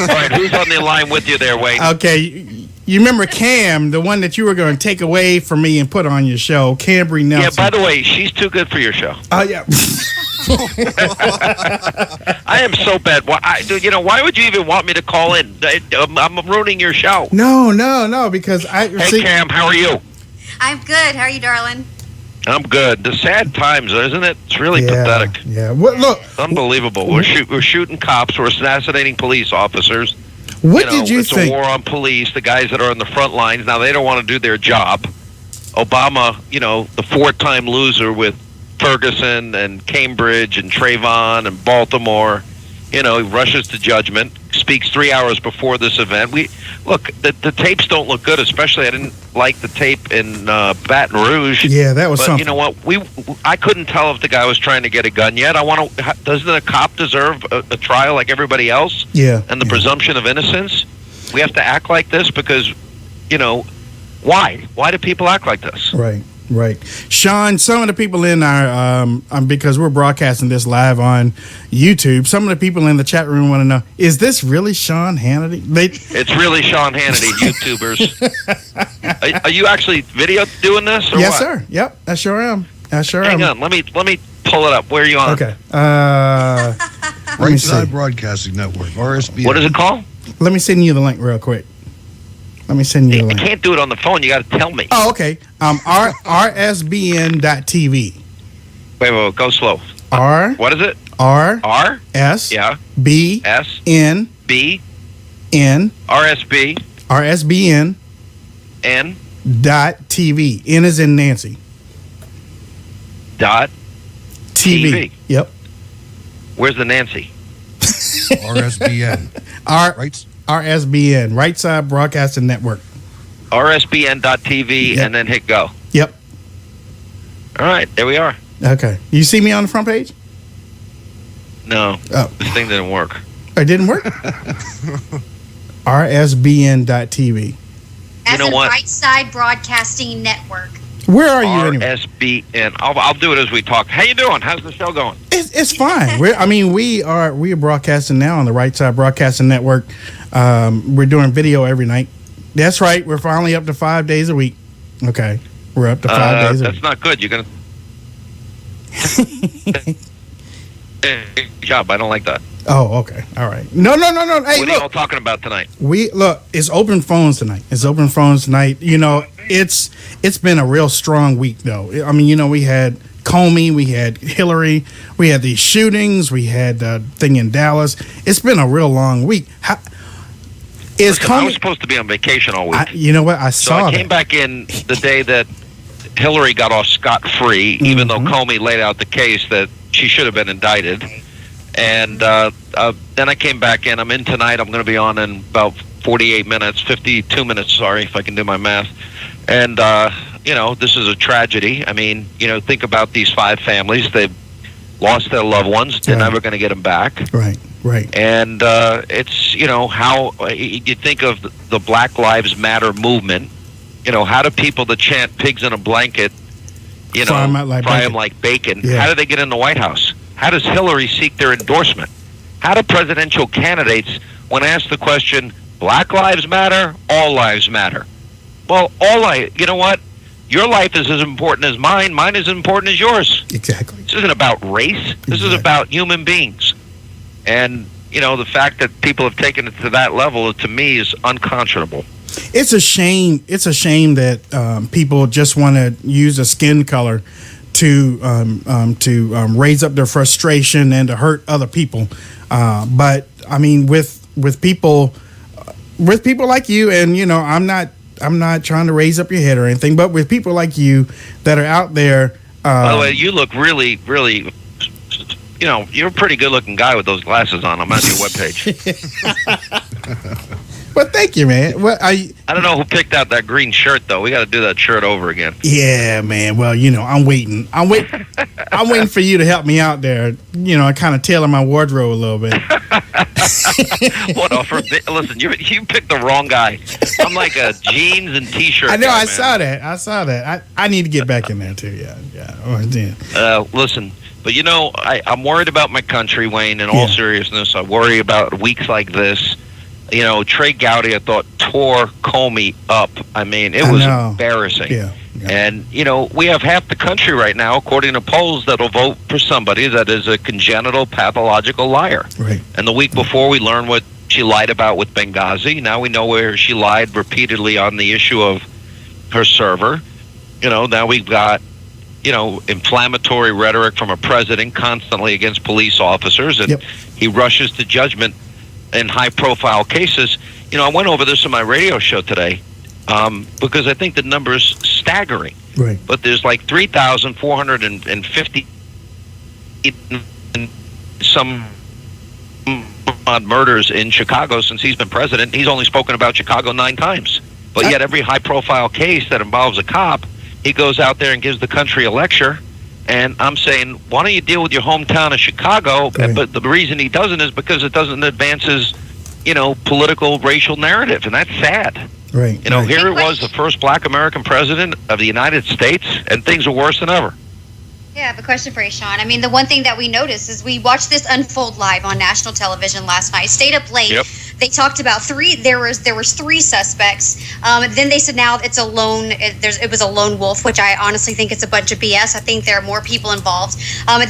All right, who's on the line with you there, Wayne? Okay, you remember Cam, the one that you were going to take away from me and put on your show, Cambry Nelson. Yeah, by the way, she's too good for your show. Oh, yeah. I am so bad. Why would you even want me to call in? I'm ruining your show. No, because Hey, Cam, how are you? I'm good. How are you, darling? I'm good. The sad times, isn't it? It's really pathetic. Yeah. Look. Unbelievable. We're shooting cops. We're assassinating police officers. What did you think? It's a war on police, the guys that are on the front lines. Now, they don't want to do their job. Obama, the 4-time loser with Ferguson and Cambridge and Trayvon and Baltimore, he rushes to judgment, speaks 3 hours before this event. The tapes don't look good, especially I didn't like the tape in Baton Rouge. Yeah, that was something. You know what? I couldn't tell if the guy was trying to get a gun yet. Doesn't a cop deserve a trial like everybody else? Yeah. And the presumption of innocence? We have to act like this because, why? Why do people act like this? Right. Sean, some of the people in our, because we're broadcasting this live on YouTube, some of the people in the chat room want to know, is this really Sean Hannity? It's really Sean Hannity, YouTubers. Are you actually video doing this? Or yes, what? Sir. Yep, I sure am. Hang on, let me pull it up. Where are you on? Okay. Right Side Broadcasting Network, RSBN. What is it called? Let me send you the link real quick. Let me send you the link. You can't do it on the phone. You got to tell me. Oh, okay. RSBN.TV. Wait, go slow. What is it? R R S yeah B S N B N RSB RSBN N .TV. N is in Nancy. dot TV. Yep. Where's the Nancy? RSBN. RSBN. Right Side Broadcasting Network. RSBN.TV and then hit go. Yep. All right, there we are. Okay. You see me on the front page? No. Oh. This thing didn't work. It didn't work? RSBN.TV. As You know in what? Right Side Broadcasting Network. Where are you anyway? RSBN. I'll do it as we talk. How you doing? How's the show going? It's fine. We are broadcasting now on the Right Side Broadcasting Network. We're doing video every night. That's right. We're finally up to 5 days a week. Okay. We're up to 5 days a week. That's not good. You're going to... Good job. I don't like that. Oh, okay. All right. No. Hey, what are look. you all talking about tonight? It's open phones tonight. You know, it's been a real strong week, though. I mean, you know, we had Comey, we had Hillary, we had these shootings, we had the thing in Dallas. It's been a real long week. I was supposed to be on vacation all week. You know what? I saw I came back in the day that Hillary got off scot-free, even though Comey laid out the case that she should have been indicted. And then I came back in. I'm in tonight. I'm going to be on in about 52 minutes, sorry, if I can do my math. And, you know, this is a tragedy. I mean, you know, think about these 5 families. They've lost their loved ones. They're never going to get them back. Right. And it's, you know, how you think of the Black Lives Matter movement. You know, how do people that chant pigs in a blanket, you know, fry them like bacon, how do they get in the White House? How does Hillary seek their endorsement? How do presidential candidates, when asked the question, Black Lives Matter, all lives matter? Well, you know what? Your life is as important as mine. Mine is as important as yours. Exactly. This isn't about race. This is about human beings. And, you know, the fact that people have taken it to that level, to me, is unconscionable. It's a shame. It's a shame that people just want to use a skin color to raise up their frustration and to hurt other people. But I mean, with people like you, and you know, I'm not trying to raise up your head or anything, but with people like you that are out there. By the way, you look really, really. You know, you're a pretty good-looking guy with those glasses on. I'm on your webpage. Well, thank you, man. Well, I don't know who picked out that green shirt, though. We got to do that shirt over again. Yeah, man. Well, you know, I'm waiting for you to help me out there. You know, I kind of tailor my wardrobe a little bit. Listen, you picked the wrong guy. I'm like a jeans and T-shirt. I know. Guy, I saw that. I need to get back in there too. Yeah. Listen. But, you know, I'm worried about my country, Wayne, in all seriousness. I worry about weeks like this. You know, Trey Gowdy, I thought, tore Comey up. I mean, it was embarrassing. Yeah. And, you know, we have half the country right now, according to polls, that will vote for somebody that is a congenital, pathological liar. Right. And the week before, we learned what she lied about with Benghazi. Now we know where she lied repeatedly on the issue of her server. You know, now we've got, you know, inflammatory rhetoric from a president constantly against police officers, and he rushes to judgment in high-profile cases. You know, I went over this on my radio show today because I think the number is staggering. Right. But there's like 3,450 some odd murders in Chicago since he's been president. He's only spoken about Chicago 9 times. But yet every high-profile case that involves a cop, he goes out there and gives the country a lecture. And I'm saying, why don't you deal with your hometown of Chicago? Right. But the reason he doesn't is because it doesn't advance his, you know, political, racial narrative. And that's sad. Right. You know, here it was, the first black American president of the United States, and things are worse than ever. Yeah, I have a question for you, Sean. I mean, the one thing that we noticed is we watched this unfold live on national television last night. Stayed up late. Yep. They talked about 3. There was 3 suspects. Then they said now it's a lone. It was a lone wolf, which I honestly think it's a bunch of BS. I think there are more people involved.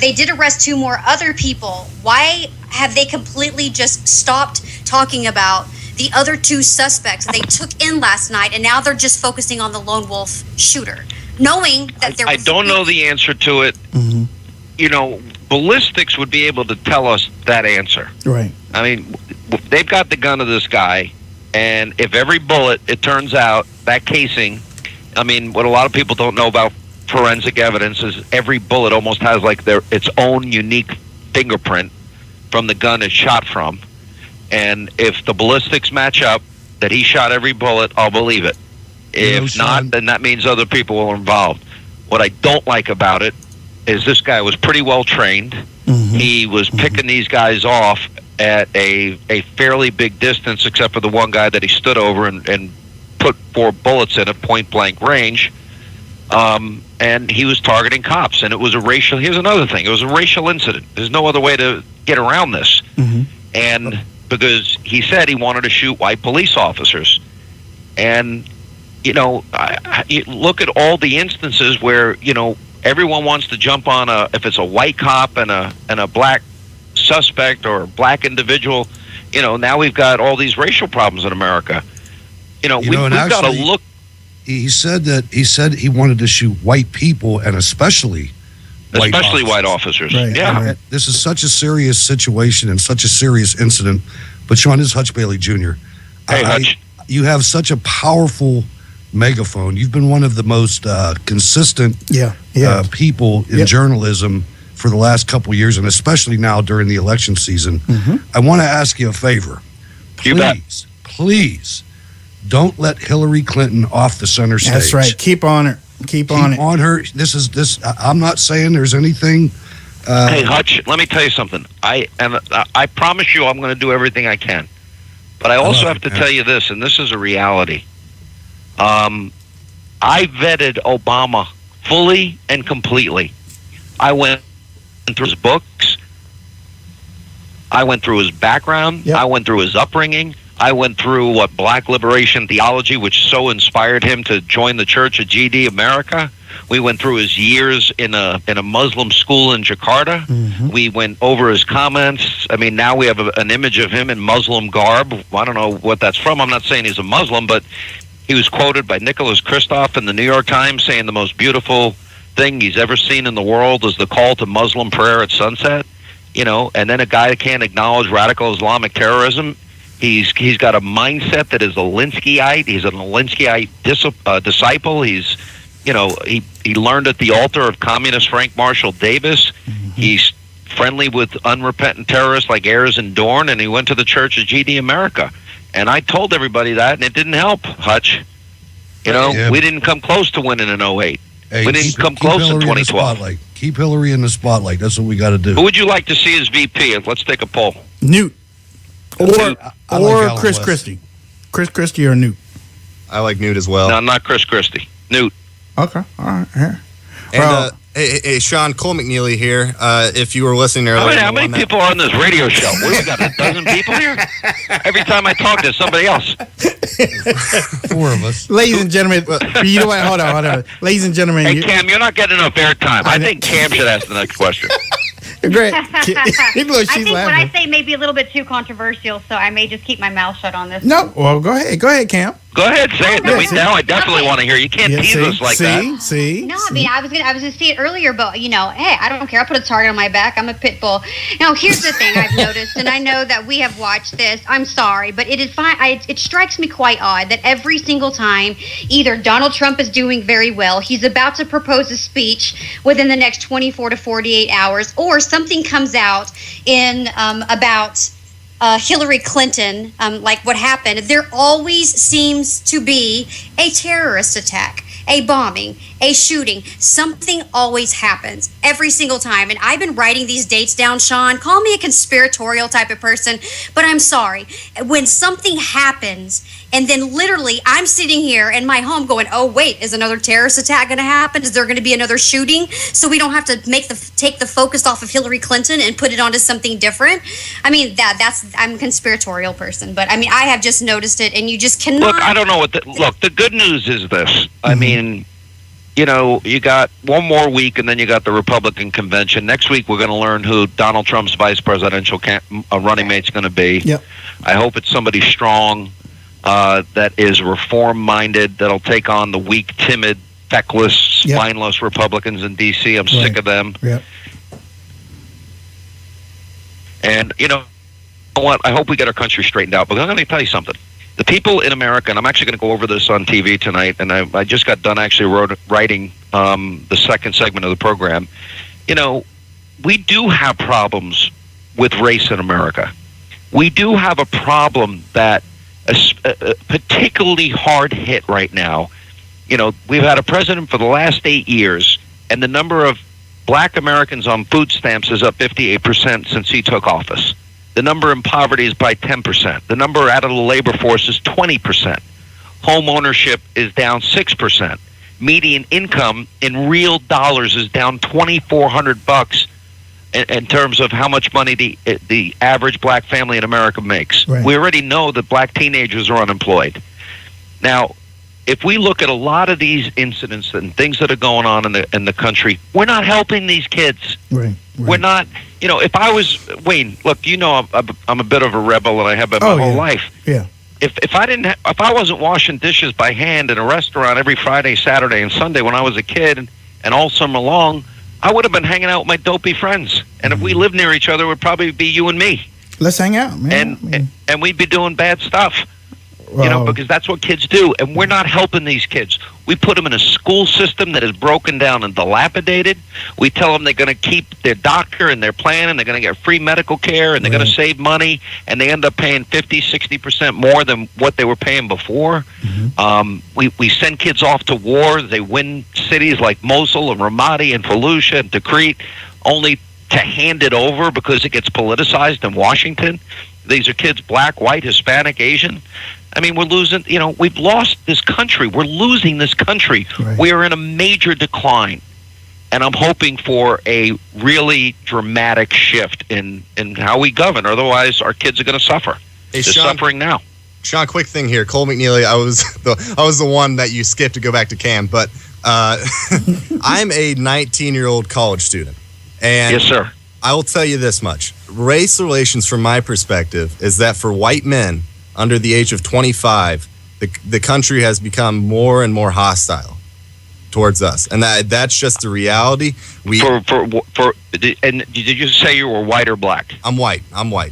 They did arrest 2 more other people. Why have they completely just stopped talking about the other 2 suspects they took in last night, and now they're just focusing on the lone wolf shooter, knowing that there was... I don't know the answer to it. Mm-hmm. You know, ballistics would be able to tell us that answer. Right. I mean, they've got the gun of this guy, and if every bullet, it turns out, that casing, I mean, what a lot of people don't know about forensic evidence is every bullet almost has like its own unique fingerprint from the gun it's shot from. And if the ballistics match up, that he shot every bullet, I'll believe it. If not, then that means other people were involved. What I don't like about it is this guy was pretty well trained. He was picking these guys off at a fairly big distance, except for the one guy that he stood over and put 4 bullets in at point-blank range. And he was targeting cops, and it was a racial... Here's another thing. It was a racial incident. There's no other way to get around this. And because he said he wanted to shoot white police officers. And, you know, you look at all the instances where, you know, everyone wants to jump on if it's a white cop and a black suspect or a black individual, you know, now we've got all these racial problems in America. You know, we've got to look. He said he wanted to shoot white people and especially white officers. Right. Yeah. This is such a serious situation and such a serious incident. But Sean, this is Hutch Bailey Jr. Hey, Hutch. You have such a powerful megaphone. You've been one of the most consistent people in journalism for the last couple of years, and especially now during the election season. I want to ask you a favor. Please, don't let Hillary Clinton off the center stage. That's right. Keep on her. Keep on her. I'm not saying there's anything. Hey, Hutch, let me tell you something. I promise you I'm going to do everything I can. But I also have to tell you this, and this is a reality. I vetted Obama fully and completely. I went through his books. I went through his background. I went through his upbringing. I went through black liberation theology, which so inspired him to join the Church of GD America. We went through his years in a Muslim school in Jakarta. We went over his comments. I mean, now we have an image of him in Muslim garb. I don't know what that's from. I'm not saying he's a Muslim, but he was quoted by Nicholas Kristof in the New York Times saying the most beautiful thing he's ever seen in the world is the call to Muslim prayer at sunset. You know, and then a guy that can't acknowledge radical Islamic terrorism. He's got a mindset that is a Alinskyite. He's an Alinskyite disciple. He's, you know, he learned at the altar of communist Frank Marshall Davis. He's friendly with unrepentant terrorists like Ayers and Dorn, and he went to the Church of GD America. And I told everybody that, and it didn't help, Hutch. You know, we didn't come close to winning in 08. We didn't come close in 2012. Keep Hillary in the spotlight. That's what we got to do. Who would you like to see as VP? Let's take a poll. Newt. Or like Chris Christie. Chris Christie or Newt? I like Newt as well. No, not Chris Christie. Newt. Okay. All right. Here. And hey, Sean, Cole McNeely here. If you were listening earlier. How many people are on this radio show? We got a dozen people here? Every time I talk to somebody else. 4 of us. Ladies and gentlemen, you know what? Hold on. Ladies and gentlemen. Hey, Cam, you're not getting enough airtime. I think Cam should ask the next question. Great. I think what I say may be a little bit too controversial, so I may just keep my mouth shut on this. No, well, go ahead. Go ahead, Cam. Go ahead, say it. Now I definitely want to hear. You can't tease us like that. No, I mean, I was gonna see it earlier, but you know, hey, I don't care. I put a target on my back. I'm a pit bull. Now, here's the thing I've noticed, and I know that we have watched this. I'm sorry, but it is fine. It strikes me quite odd that every single time, either Donald Trump is doing very well, he's about to propose a speech within the next 24 to 48 hours, or something comes out in about Hillary Clinton, like what happened, there always seems to be a terrorist attack, a bombing, a shooting. Something always happens every single time. And I've been writing these dates down, Sean. Call me a conspiratorial type of person, but I'm sorry. When something happens, and then literally I'm sitting here in my home going, oh, wait, is another terrorist attack going to happen? Is there going to be another shooting? So we don't have to take the focus off of Hillary Clinton and put it onto something different. I mean, I'm a conspiratorial person, but I mean, I have just noticed it, and you just cannot. Look, I don't know the good news is this. I mean, you know, you got one more week, and then you got the Republican convention. Next week, we're going to learn who Donald Trump's vice presidential running mate's going to be. Yep. I hope it's somebody strong that is reform-minded, that'll take on the weak, timid, feckless, spineless Republicans in D.C. I'm sick of them. Yep. And you know what? I hope we get our country straightened out. But I'm going to tell you something. The people in America, and I'm actually going to go over this on TV tonight, and I just got done actually writing the second segment of the program. You know, we do have problems with race in America. We do have a problem that is particularly hard hit right now. You know, we've had a president for the last 8 years, and the number of black Americans on food stamps is up 58% since he took office. The number in poverty is by 10%. The number out of the labor force is 20%. Home ownership is down 6%. Median income in real dollars is down $2,400 in terms of how much money the average black family in America makes. Right. We already know that black teenagers are unemployed. Now, if we look at a lot of these incidents and things that are going on in the country, we're not helping these kids. Right. We're not. You know, if I was Wayne, look, you know, I'm a bit of a rebel, and I have been my whole life. Yeah. If I wasn't washing dishes by hand in a restaurant every Friday, Saturday, and Sunday when I was a kid, and all summer long, I would have been hanging out with my dopey friends. And if we lived near each other, it would probably be you and me. Let's hang out, man. And we'd be doing bad stuff. You know, because that's what kids do. And we're not helping these kids. We put them in a school system that is broken down and dilapidated. We tell them they're going to keep their doctor and their plan, and they're going to get free medical care, and they're going to save money, and they end up paying 50, 60% more than what they were paying before. We send kids off to war. They win cities like Mosul and Ramadi and Fallujah and Tikrit, only to hand it over because it gets politicized in Washington. These are kids, black, white, Hispanic, Asian. I mean, we're losing, you know, we've lost this country. We're losing this country. Right. We are in a major decline. And I'm hoping for a really dramatic shift in how we govern. Otherwise, our kids are going to suffer. Hey, They're Sean, suffering now. Sean, quick thing here. Cole McNeely, I was the one that you skipped to go back to Cam, but I'm a 19-year-old college student. And yes, sir. I will tell you this much. Race relations, from my perspective, is that for white men under the age of 25, the country has become more and more hostile towards us, and that's just the reality. And did you say you were white or black? I'm white.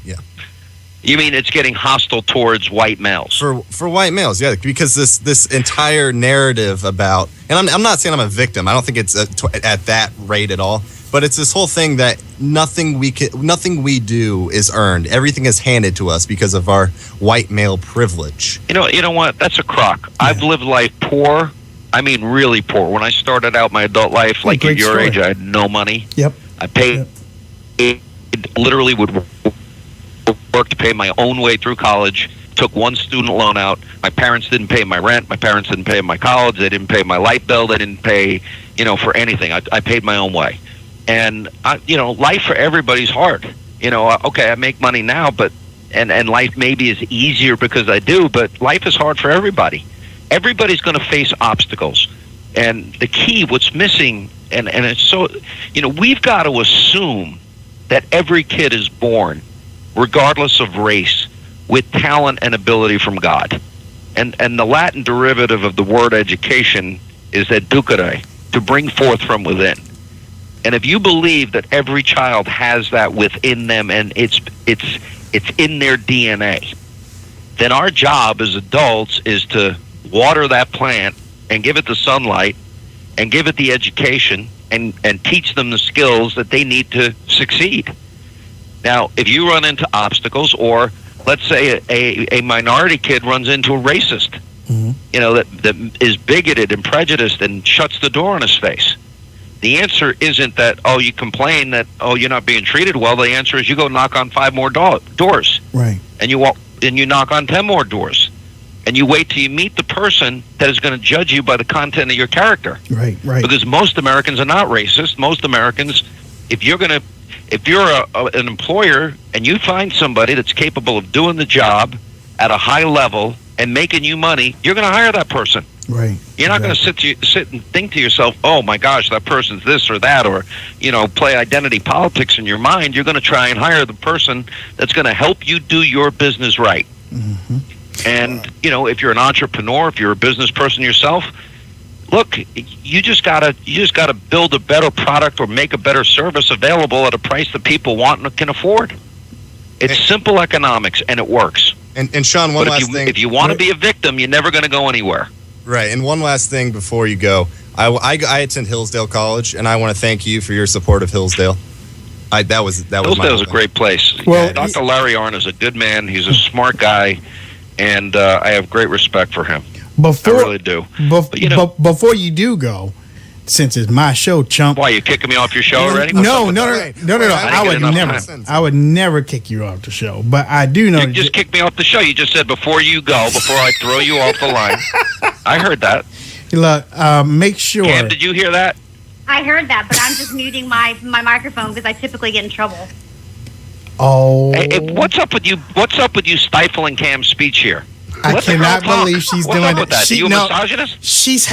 Yeah. You mean it's getting hostile towards white males? For white males, yeah, because this entire narrative about, and I'm not saying I'm a victim. I don't think it's at that rate at all. But it's this whole thing that nothing we do is earned. Everything is handed to us because of our white male privilege. You know what? That's a crock. Yeah. I've lived life poor. I mean, really poor. When I started out my adult life, like at your age, I had no money. Yep. I paid. It literally would work to pay my own way through college. Took one student loan out. My parents didn't pay my rent. My parents didn't pay my college. They didn't pay my light bill. They didn't pay, for anything. I paid my own way. And life for everybody's hard. Okay, I make money now, but and life maybe is easier because I do, but life is hard for everybody. Everybody's going to face obstacles, and the key, what's missing, and it's so, we've got to assume that every kid is born, regardless of race, with talent and ability from God, and the Latin derivative of the word education is educare, to bring forth from within. And if you believe that every child has that within them and it's in their DNA, then our job as adults is to water that plant and give it the sunlight and give it the education and teach them the skills that they need to succeed. Now, if you run into obstacles, or let's say a minority kid runs into a racist, that is bigoted and prejudiced and shuts the door on his face, the answer isn't that, you complain that, you're not being treated well. The answer is you go knock on 5 more doors. Right. And you knock on 10 more doors. And you wait till you meet the person that is going to judge you by the content of your character. Right. Because most Americans are not racist. Most Americans, if you're an employer and you find somebody that's capable of doing the job at a high level and making you money, you're going to hire that person. Right. You're not going to sit and think to yourself, oh my gosh, that person's this or that, or play identity politics in your mind. You're going to try and hire the person that's going to help you do your business right. Mm-hmm. And if you're an entrepreneur, if you're a business person yourself, look, you just gotta build a better product or make a better service available at a price that people want and can afford. It's simple economics, and it works. And Sean, one but last thing. If you want to be a victim, you're never going to go anywhere. Right. And one last thing before you go. I attend Hillsdale College, and I want to thank you for your support of Hillsdale. That was Hillsdale's a great place. Well, Dr. Larry Arnn is a good man. He's a smart guy, and I have great respect for him. I really do. Before you do go, since it's my show, chump. Why, you kicking me off your show already? No. I would never kick you off the show, but I do know. You just kicked me off the show. You just said before you go, before I throw you off the line. I heard that. Look, make sure. Cam, did you hear that? I heard that, but I'm just muting my microphone because I typically get in trouble. Oh. Hey, what's up with you? What's up with you stifling Cam's speech here? I cannot believe she's doing up with that. Are you a misogynist? She's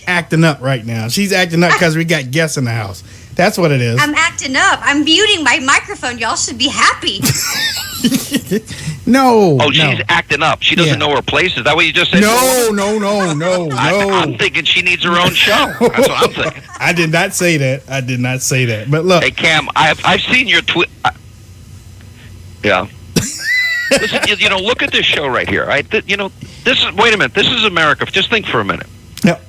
acting up right now. She's acting up because we got guests in the house. That's what it is. I'm acting up. I'm muting my microphone. Y'all should be happy. No. Oh, she's acting up. She doesn't know her place. Is that what you just said? No. I'm thinking she needs her own show. That's what I'm thinking. I did not say that. But look. Hey, Cam, I've seen your tweet. Yeah. Listen, look at this show right here. This is. Wait a minute. This is America. Just think for a minute. Yep.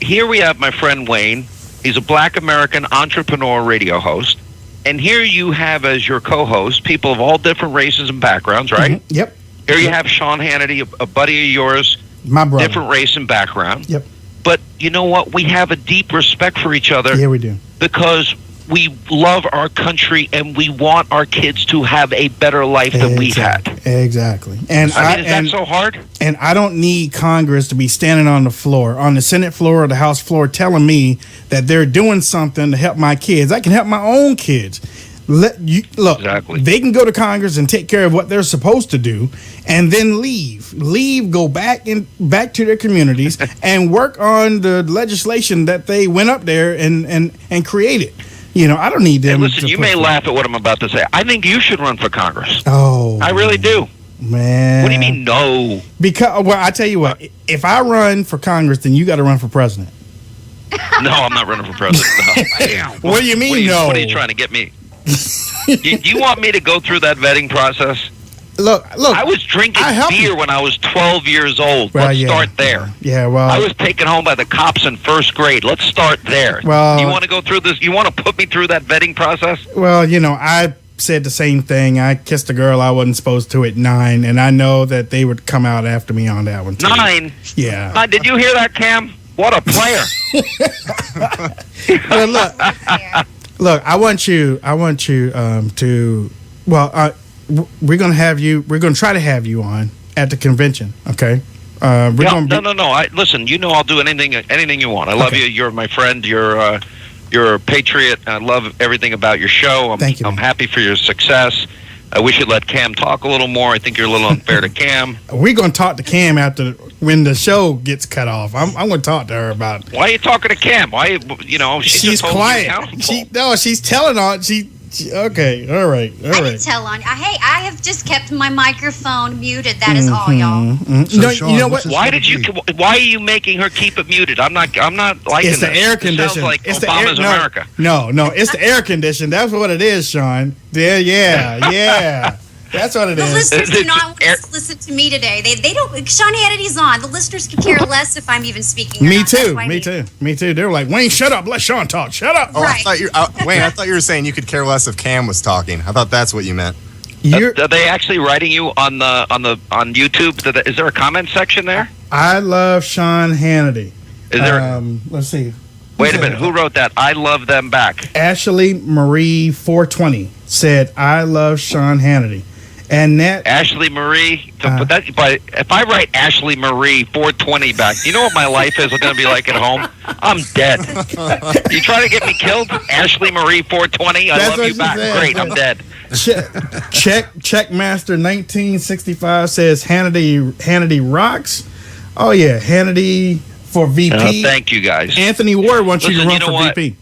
Here we have my friend Wayne. He's a Black American entrepreneur radio host. And here you have as your co-host people of all different races and backgrounds, right? Mm-hmm. Yep. Here you have Sean Hannity, a buddy of yours, my brother, different race and background. Yep. But you know what? We have a deep respect for each other. Yeah, we do. Because we love our country and we want our kids to have a better life than we've had. Exactly. And is that so hard? And I don't need Congress to be standing on the floor, on the Senate floor or the House floor, telling me that they're doing something to help my kids. I can help my own kids. Exactly. They can go to Congress and take care of what they're supposed to do, and then leave, go back to their communities and work on the legislation that they went up there and created. I don't need them. Hey, listen, you may laugh at what I'm about to say. I think you should run for Congress. Oh, I really do. Man, what do you mean no? Because I tell you what, if I run for Congress, then you got to run for president. No, I'm not running for president. No. What do you mean no? What are you trying to get me? You want me to go through that vetting process? Look. I was drinking beer when I was 12 years old. Well, Let's start there. Yeah, well, I was taken home by the cops in first grade. Let's start there. Well, you want to go through this? You want to put me through that vetting process? Well, I said the same thing. I kissed a girl I wasn't supposed to at 9, and I know that they would come out after me on that one too. 9? Yeah. Did you hear that, Cam? What a player! Well, look. I want you to. Well, we're gonna have you. We're gonna try to have you on at the convention. Okay. No. Listen. I'll do anything you want. I love you. You're my friend. You're a patriot. I love everything about your show. Thank you. I'm happy for your success. I wish you'd let Cam talk a little more. I think you're a little unfair to Cam. We're going to talk to Cam after when the show gets cut off. I'm going to talk to her about it. Why are you talking to Cam? Why, she's quiet. She's telling on. Okay, all right. I didn't tell on. Hey, I have just kept my microphone muted. That is all, y'all. So Sean, you know what? Why are you making her keep it muted? I'm not liking it's the this. air It condition. sounds like it's Obama's America. No, it's the air condition. That's what it is, Sean. Yeah. That's what it The is. listeners do not want to listen to me today. They don't. Sean Hannity's on. The listeners could care less if I'm even speaking. Or Me not. too. That's Me too. They were like, Wayne, shut up. Let Sean talk. Shut up. Oh, I thought Wayne, I thought you were saying you could care less if Cam was talking. I thought that's what you meant. Are they actually writing you on YouTube? Is there a comment section there? I love Sean Hannity. Is there? Let's see. Wait a minute. Who wrote that? I love them back. Ashley Marie 420 said, "I love Sean Hannity." And that Ashley Marie, if I write Ashley Marie 420 back, you know what my life is going to be like at home? I'm dead. You trying to get me killed? Ashley Marie 420, I love you back. Said. Great, I'm dead. Checkmaster 1965 says Hannity rocks. Oh yeah, Hannity for VP. Thank you guys. Anthony Ward wants you to run for VP.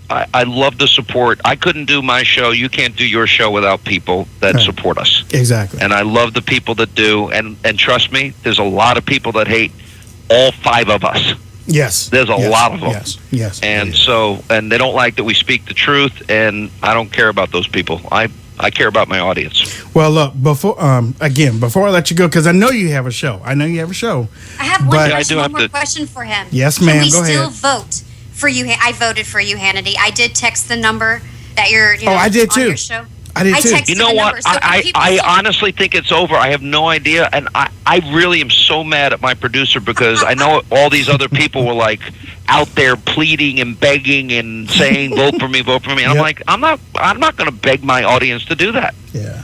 I love the support. I couldn't do my show. You can't do your show without people that support us. Exactly. And I love the people that do. And trust me, there's a lot of people that hate all 5 of us. Yes. There's a lot of them. Yes. And so, and they don't like that we speak the truth, and I don't care about those people. I care about my audience. Well, look, before I let you go, because I know you have a show. I have one more question for him. Yes, ma'am. Can Go we ahead. still vote for you? I voted for you, Hannity. I did text the number that you're. I did on too. Your show. I did too. texted You know the what? number, so I honestly think it's over. I have no idea, and I really am so mad at my producer because I know all these other people were like out there pleading and begging and saying vote for me, vote for me. And I'm like, I'm not going to beg my audience to do that. Yeah.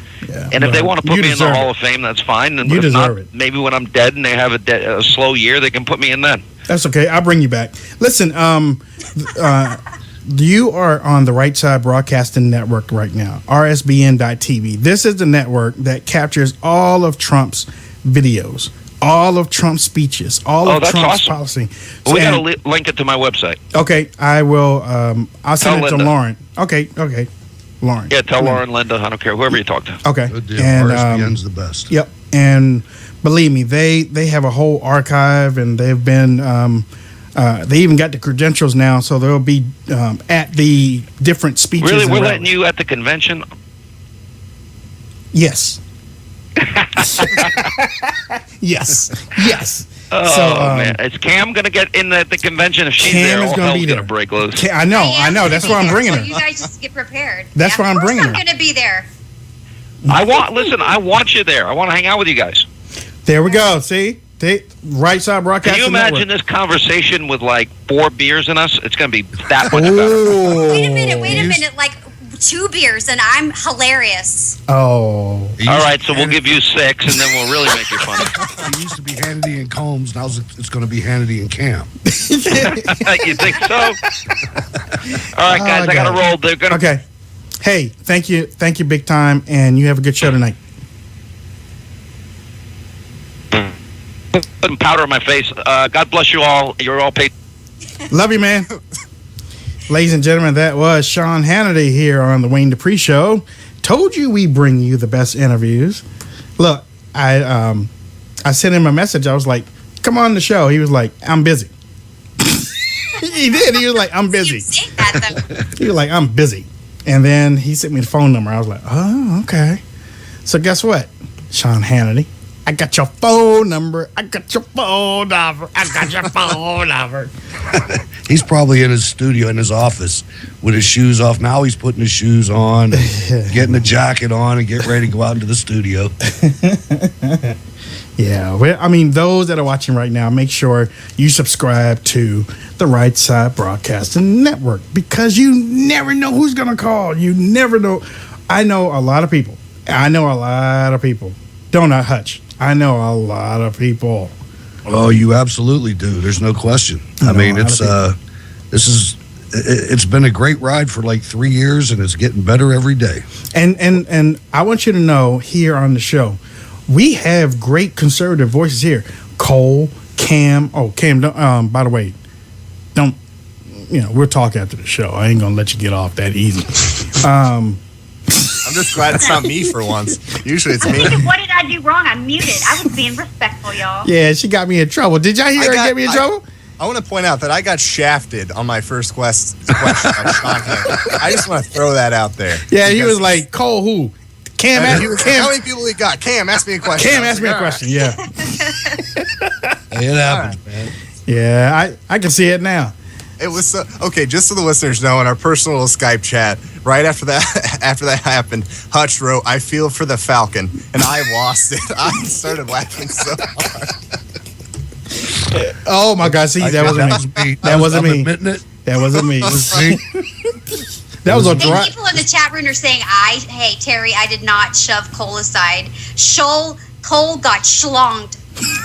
And if they want to put me in the deserve Hall of Fame, that's fine. And You if deserve not, it. maybe when I'm dead and they have a slow year, they can put me in then. That's okay. I'll bring you back. Listen, you are on the Right Side Broadcasting Network right now, RSBN.TV. This is the network that captures all of Trump's videos, all of Trump's speeches, all of that's Trump's awesome. policy. Well, we And- got to link it to my website. Okay, I will. I'll send Tell it to Linda. Lauren. Okay, Lauren. Yeah, tell Lauren, Linda, I don't care, whoever you talk to. Okay, Good deal. and RSBN's the best. Yep, and believe me, they have a whole archive, and they've been. They even got the credentials now, so they'll be at the different speeches. Really, and we're rallies. letting you at the convention? Yes. Yes. Oh, man. Is Cam going to get in at the convention? If she's Cam there, is all gonna hell's be going to there. break loose. I know. That's why I'm bringing So her. you guys just get prepared. That's why I'm bringing her. I'm going to be there. I want you there. I want to hang out with you guys. There we go. See? Right Side Can Broadcasting you imagine Network. this conversation with like 4 bears in us? It's going to be that much better. Wait a minute. Like 2 beers, and I'm hilarious. Oh. All right, so we'll give you 6, and then we'll really make you funny. It used to be Hannity and Combs. Now it's going to be Hannity and Cam. You think so? All right, guys, I got to roll. They're going to. Okay. Hey, thank you, big time, and you have a good show tonight. Putting powder on my face. God bless you all. You're all paid. Love you, man. Ladies and gentlemen, that was Sean Hannity here on the Wayne Dupree Show. Told you we bring you the best interviews. Look, I sent him a message. I was like, "Come on the show." He was like, "I'm busy." He did. He was like, "I'm busy." He was like, "I'm busy," and then he sent me the phone number. I was like, "Oh, okay." So guess what, Sean Hannity? I got your phone number. He's probably in his studio, in his office, with his shoes off. Now he's putting his shoes on, and getting a jacket on, and getting ready to go out into the studio. Yeah, well, I mean, those that are watching right now, make sure you subscribe to the Right Side Broadcasting Network, because you never know who's going to call. You never know. I know a lot of people. Don't I, Hutch? I know a lot of people. Oh, you absolutely do. There's no question. I mean, it's been a great ride for like 3 years, and it's getting better every day. And I want you to know here on the show, we have great conservative voices here. Cole, Cam. Oh, Cam, by the way, we'll talk after the show. I ain't going to let you get off that easy. I'm just glad it's not me for once. Usually it's me. What did I do wrong? I'm muted. I was being respectful, y'all. Yeah, she got me in trouble. Did y'all hear her get me in trouble? I want to point out that I got shafted on my first question by Sean Hannity. I just want to throw that out there. Yeah, he was like, Cole who? Cam, how many people he got? Cam, ask me a question. Cam asked me a question, yeah. It happened, man. Yeah, I can see it now. It was so, okay. Just so the listeners know, in our personal little Skype chat, right after that happened, Hutch wrote, "I feel for the Falcon," and I lost it. I started laughing so hard. Oh my God! See, that wasn't me. That wasn't me. That wasn't me. That was a And dry. people in the chat room are saying, hey, Terry, I did not shove Cole aside. Cole got schlonged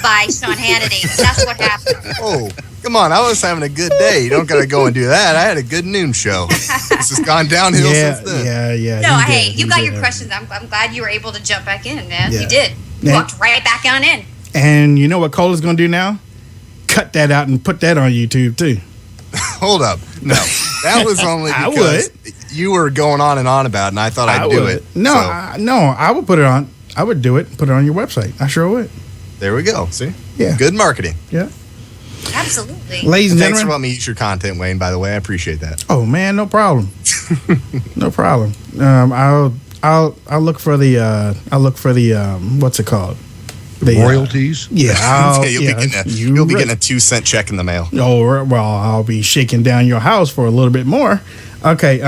by Sean Hannity. That's what happened. Oh, come on. I was having a good day. You don't got to go and do that. I had a good noon show. This has gone downhill since then. Yeah. No, hey, you got your questions. I'm glad you were able to jump back in, man. Yeah. You did. You walked right back on in. And you know what Cole is going to do now? Cut that out and put that on YouTube too. Hold up. No, that was only because you were going on and on about it, and I thought I'd do it. No, I would put it on. I would do it. Put it on your website. I sure would. There we go. See? Yeah. Good marketing. Yeah. Absolutely. Ladies and Thanks gentlemen. for letting me use your content, Wayne, by the way. I appreciate that. Oh man, no problem. No problem. I'll look for the what's it called? The royalties. Yeah, you'll be getting a 2-cent check in the mail. Oh well, I'll be shaking down your house for a little bit more. Okay,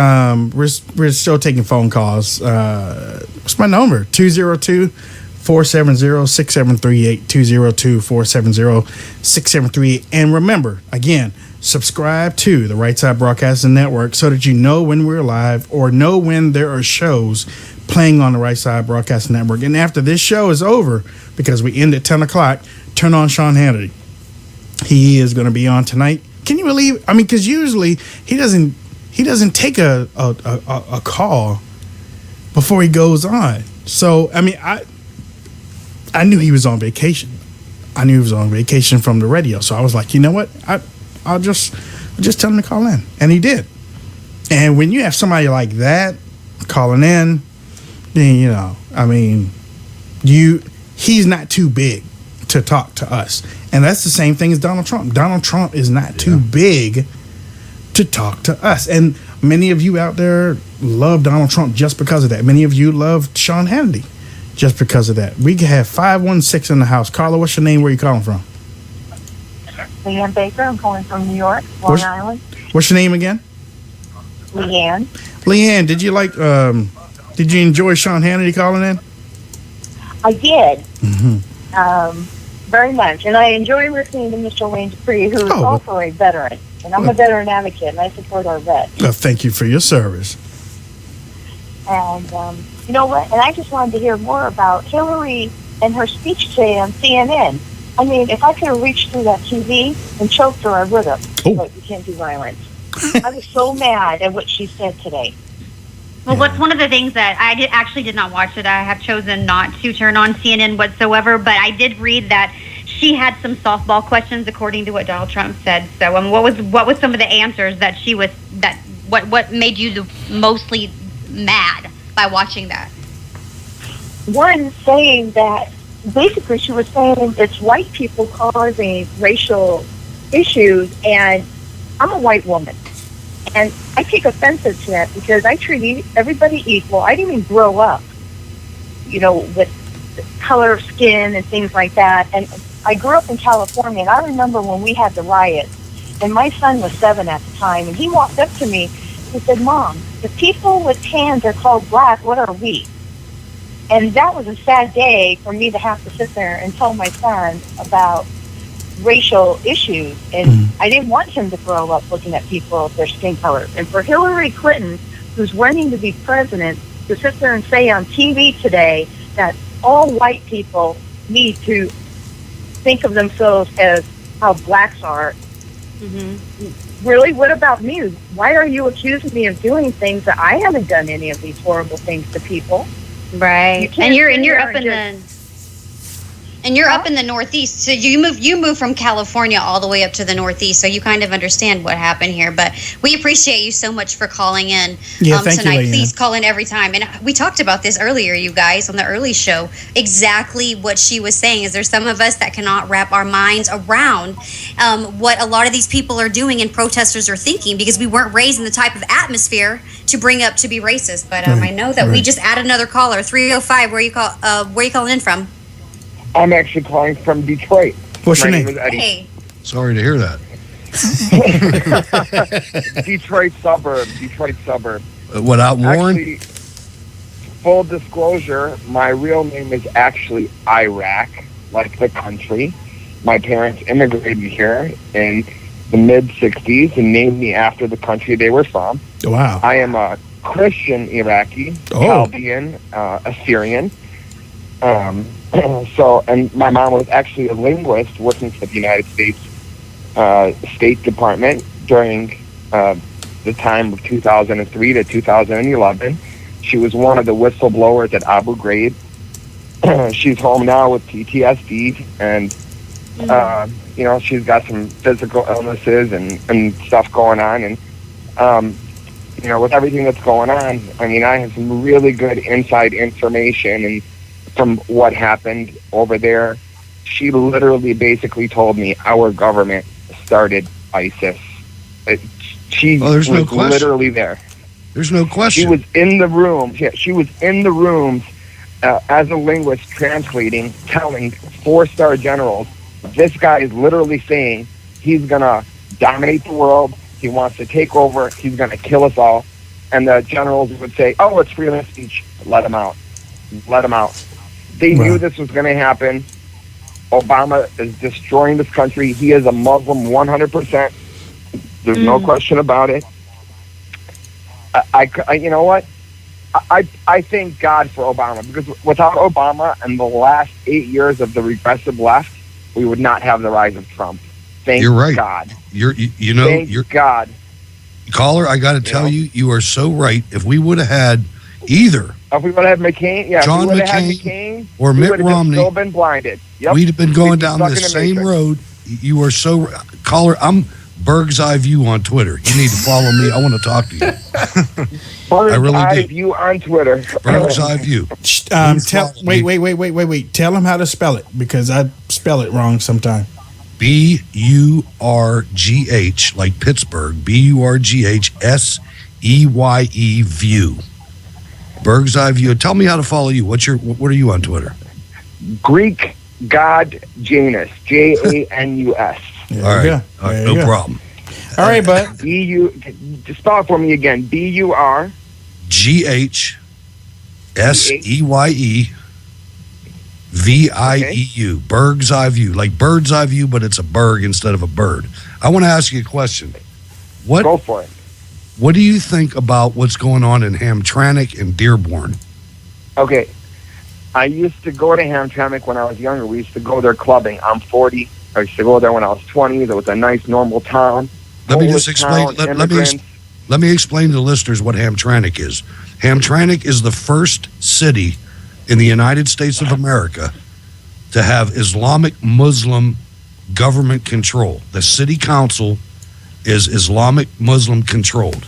we're still taking phone calls. What's my number? 202-470-6738. 202-470-6738. And remember, again, subscribe to the Right Side Broadcasting Network so that you know when we're live or know when there are shows playing on the Right Side Broadcasting Network. And after this show is over, because we end at 10 o'clock, turn on Sean Hannity. He is going to be on tonight. Can you believe? I mean, because usually he doesn't take a call before he goes on. So, I mean, I knew he was on vacation. I knew he was on vacation from the radio. So I was like, you know what? I'll just tell him to call in. And he did. And when you have somebody like that calling in, then, you know, I mean, he's not too big to talk to us. And that's the same thing as Donald Trump. Donald Trump is not too big to talk to us. And many of you out there love Donald Trump just because of that. Many of you love Sean Hannity just because of that. We have 516 in the house. Carla, what's your name? Where are you calling from? Leanne Baker. I'm calling from New York, Long Island. What's your name again? Leanne. Leanne, did you enjoy Sean Hannity calling in? I did. Very much. And I enjoy listening to Mr. Wayne Dupree, who is also a veteran. And I'm a veteran advocate, and I support our vets. Well, thank you for your service. And you know what? And I just wanted to hear more about Hillary and her speech today on CNN. I mean, if I could have reached through that TV and choked her, I would have. But you can't do violence. I was so mad at what she said today. Well, what's one of the things that I actually did not watch it. I have chosen not to turn on CNN whatsoever, but I did read that she had some softball questions according to what Donald Trump said. So, what was some of the answers that she was what made you mostly mad by watching that? One saying that basically she was saying it's white people causing racial issues, and I'm a white woman. And I take offensive to that because I treat everybody equal. I didn't even grow up, you know, with the color of skin and things like that. And I grew up in California, and I remember when we had the riots, and my son was 7 at the time, and he walked up to me. He said, "Mom, the people with tans are called black. What are we?" And that was a sad day for me to have to sit there and tell my son about racial issues. And I didn't want him to grow up looking at people of their skin color. And for Hillary Clinton, who's running to be president, to sit there and say on TV today that all white people need to think of themselves as how blacks are. Really? What about me? Why are you accusing me of doing things that I haven't done any of these horrible things to people? Right. And you're up in the Northeast. So you moved from California all the way up to the Northeast, so you kind of understand what happened here. But we appreciate you so much for calling in tonight. Please call in every time. And we talked about this earlier, you guys, on the early show. Exactly what she was saying is there's some of us that cannot wrap our minds around what a lot of these people are doing and protesters are thinking, because we weren't raised in the type of atmosphere to bring up to be racist. But I know that we just added another caller, 305. Where you calling in from? I'm actually calling from Detroit. What's your name? Is Eddie. Hey. Sorry to hear that. Detroit suburb. Without Warren? Actually, full disclosure, my real name is actually Iraq, like the country. My parents immigrated here in the mid-'60s and named me after the country they were from. Wow. I am a Christian Iraqi, Chaldean, Assyrian. And my mom was actually a linguist working for the United States State Department during the time of 2003 to 2011. She was one of the whistleblowers at Abu Ghraib. She's home now with PTSD, and she's got some physical illnesses and stuff going on. And with everything that's going on, I mean, I have some really good inside information and from what happened over there. She literally basically told me our government started ISIS. She there's no was question. literally there. There's no question. She was in the room. Yeah, she was in the rooms as a linguist translating, telling 4-star generals, this guy is literally saying he's going to dominate the world. He wants to take over. He's going to kill us all. And the generals would say, oh, it's freedom of speech. Let him out. Let him out. They knew this was going to happen. Obama is destroying this country. He is a Muslim 100%. There's no question about it. I you know what? I thank God for Obama, because without Obama and the last 8 years of the regressive left, we would not have the rise of Trump. Thank You're right. God. Thank God. Caller, I got to tell you, you are so right. If we would have had either If we would have had McCain, John if we would have had McCain McCain, or we Mitt would have just Romney, still been blinded. Yep. we'd have been going We'd be down stuck the in the same matrix. road. You are so caller. I'm Berg's Eye View on Twitter. You need to follow me. I want to talk to you. I really Bird's Eye do. View on Twitter. Berg's Eye View. Wait. Tell him how to spell it, because I spell it wrong sometimes. BURGH, like Pittsburgh. BURGHSEYE View. Berg's Eye View. Tell me how to follow you. What are you on Twitter? Greek God Janus. JANUS. All right. No problem. All right, bud. Just spell it for me again. BUR GHSEYE VIEU. Berg's Eye View. Like Bird's Eye View, but it's a berg instead of a bird. I want to ask you a question. Go for it. What do you think about what's going on in Hamtramck and Dearborn? Okay. I used to go to Hamtramck when I was younger. We used to go there clubbing. I'm 40. I used to go there when I was 20. There was a nice, normal town. Let me just explain. Town, Let me explain to the listeners what Hamtramck is. Hamtramck is the first city in the United States of America to have Islamic Muslim government control. The city council is Islamic Muslim controlled.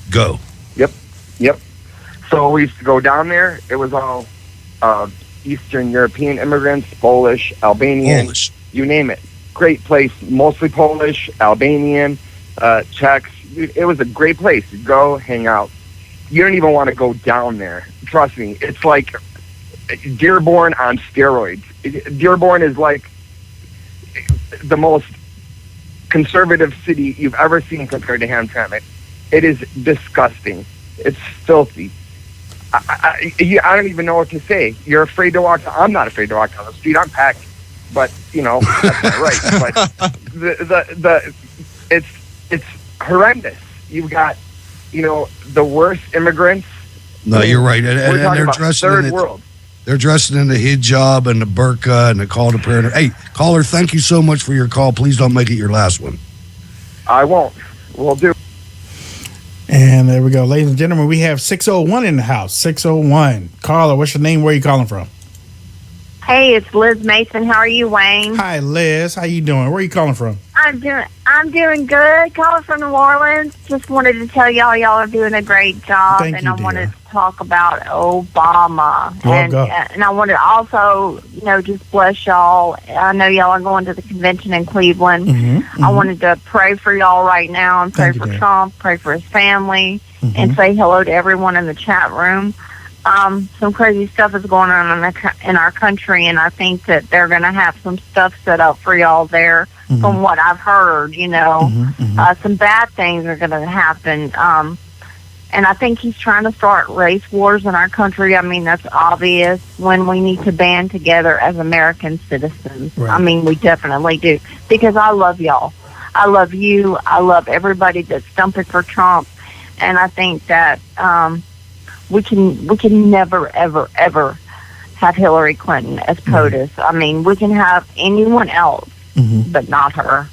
Go. Yep. So we used to go down there. It was all Eastern European immigrants, Polish, Albanian, you name it. Great place, mostly Polish, Albanian, Czechs. It was a great place. You go, hang out. You don't even want to go down there. Trust me. It's like Dearborn on steroids. Dearborn is like the most conservative city you've ever seen compared to Hamtramck. It is disgusting. It's filthy. I don't even know what to say. You're afraid to walk. I'm not afraid to walk down the street. I'm packed, but that's not right. But it's horrendous. You've got the worst immigrants. No, you're right. And We're talking they're about dressing third in world. They're dressing in the hijab and the burqa and the call to prayer. Hey, caller, thank you so much for your call. Please don't make it your last one. I won't. We'll do. And there we go. Ladies and gentlemen, we have 601 in the house. 601. Caller, what's your name? Where are you calling from? Hey, it's Liz Mason. How are you, Wayne? Hi, Liz. How you doing? Where are you calling from? I'm doing good. Calling from New Orleans. Just wanted to tell y'all are doing a great job. Thank you, I wanted to talk about Obama. Go. And I wanted to also, just bless y'all. I know y'all are going to the convention in Cleveland. I wanted to pray for y'all right now and pray for Trump, pray for his family, and say hello to everyone in the chat room. Some crazy stuff is going on in our country, and I think that they're going to have some stuff set up for y'all there. From what I've heard, some bad things are going to happen. And I think he's trying to start race wars in our country. I mean, that's obvious when we need to band together as American citizens. Right. I mean, we definitely do. Because I love y'all. I love you. I love everybody that's stumping for Trump. And I think that we can never, ever, ever have Hillary Clinton as POTUS. I mean, we can have anyone else, but not her.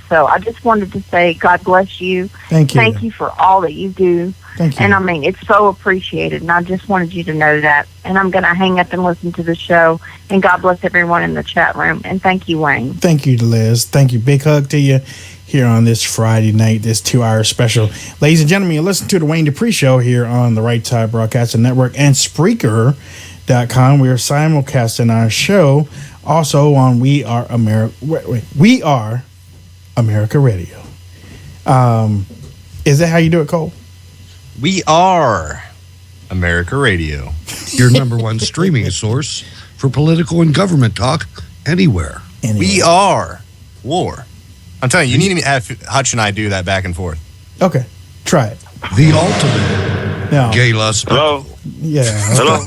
So I just wanted to say, God bless you. Thank you. Thank you for all that you do. Thank you. And I mean, it's so appreciated. And I just wanted you to know that. And I'm going to hang up and listen to the show. And God bless everyone in the chat room. And thank you, Wayne. Thank you, Liz. Thank you. Big hug to you here on this Friday night, this 2-hour special. Ladies and gentlemen, you listen to the Wayne Dupree Show here on the Right Side Broadcasting Network and Spreaker.com. We are simulcasting our show also on We Are America Radio. Is that how you do it, Cole? We are America Radio. Your number one streaming source for political and government talk anywhere. We are War. I'm telling you, you need to have Hutch and I do that back and forth. Okay, try it. The ultimate gay lust. Hello. Yeah. Okay. Hello.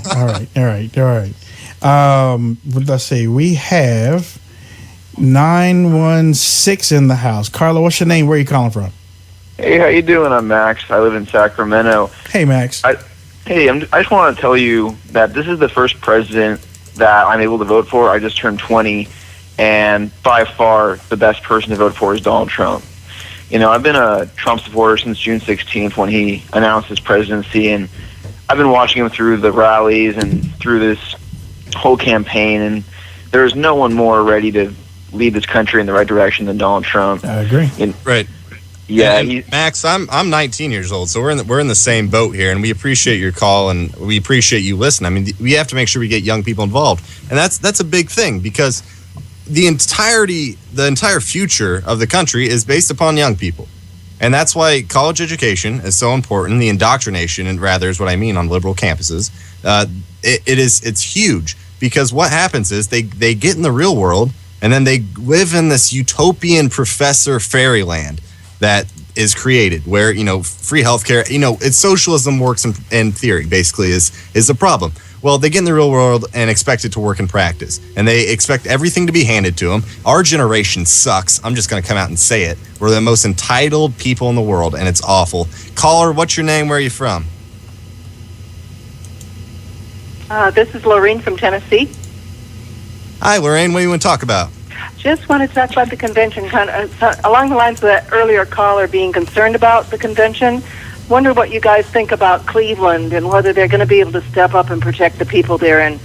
All right. Let's see. We have 916 in the house. Carla, what's your name? Where are you calling from? Hey, how you doing? I'm Max. I live in Sacramento. Hey, Max. I just want to tell you that this is the first president that I'm able to vote for. I just turned 20, and by far the best person to vote for is Donald Trump. You know, I've been a Trump supporter since June 16th when he announced his presidency, and I've been watching him through the rallies and through this whole campaign, and there's no one more ready to lead this country in the right direction than Donald Trump. I agree. Right. Yeah, and Max, I'm 19 years old, so we're in the same boat here, and we appreciate your call and we appreciate you listening. I mean, we have to make sure we get young people involved, and that's a big thing because the entire future of the country is based upon young people, and that's why college education is so important. The indoctrination, and rather, is what I mean on liberal campuses. It's huge because what happens is they get in the real world and then they live in this utopian professor fairyland that is created where, you know, free healthcare, you know, it's socialism works in theory, basically is the problem. Well, they get in the real world and expect it to work in practice, and they expect everything to be handed to them. Our generation sucks. I'm just going to come out and say it. We're the most entitled people in the world, and it's awful. Caller, what's your name? Where are you from? This is Lorraine from Tennessee. Hi, Lorraine. What do you want to talk about? Just want to talk about the convention, kind of along the lines of that earlier caller being concerned about the convention. Wonder what you guys think about Cleveland and whether they're going to be able to step up and protect the people there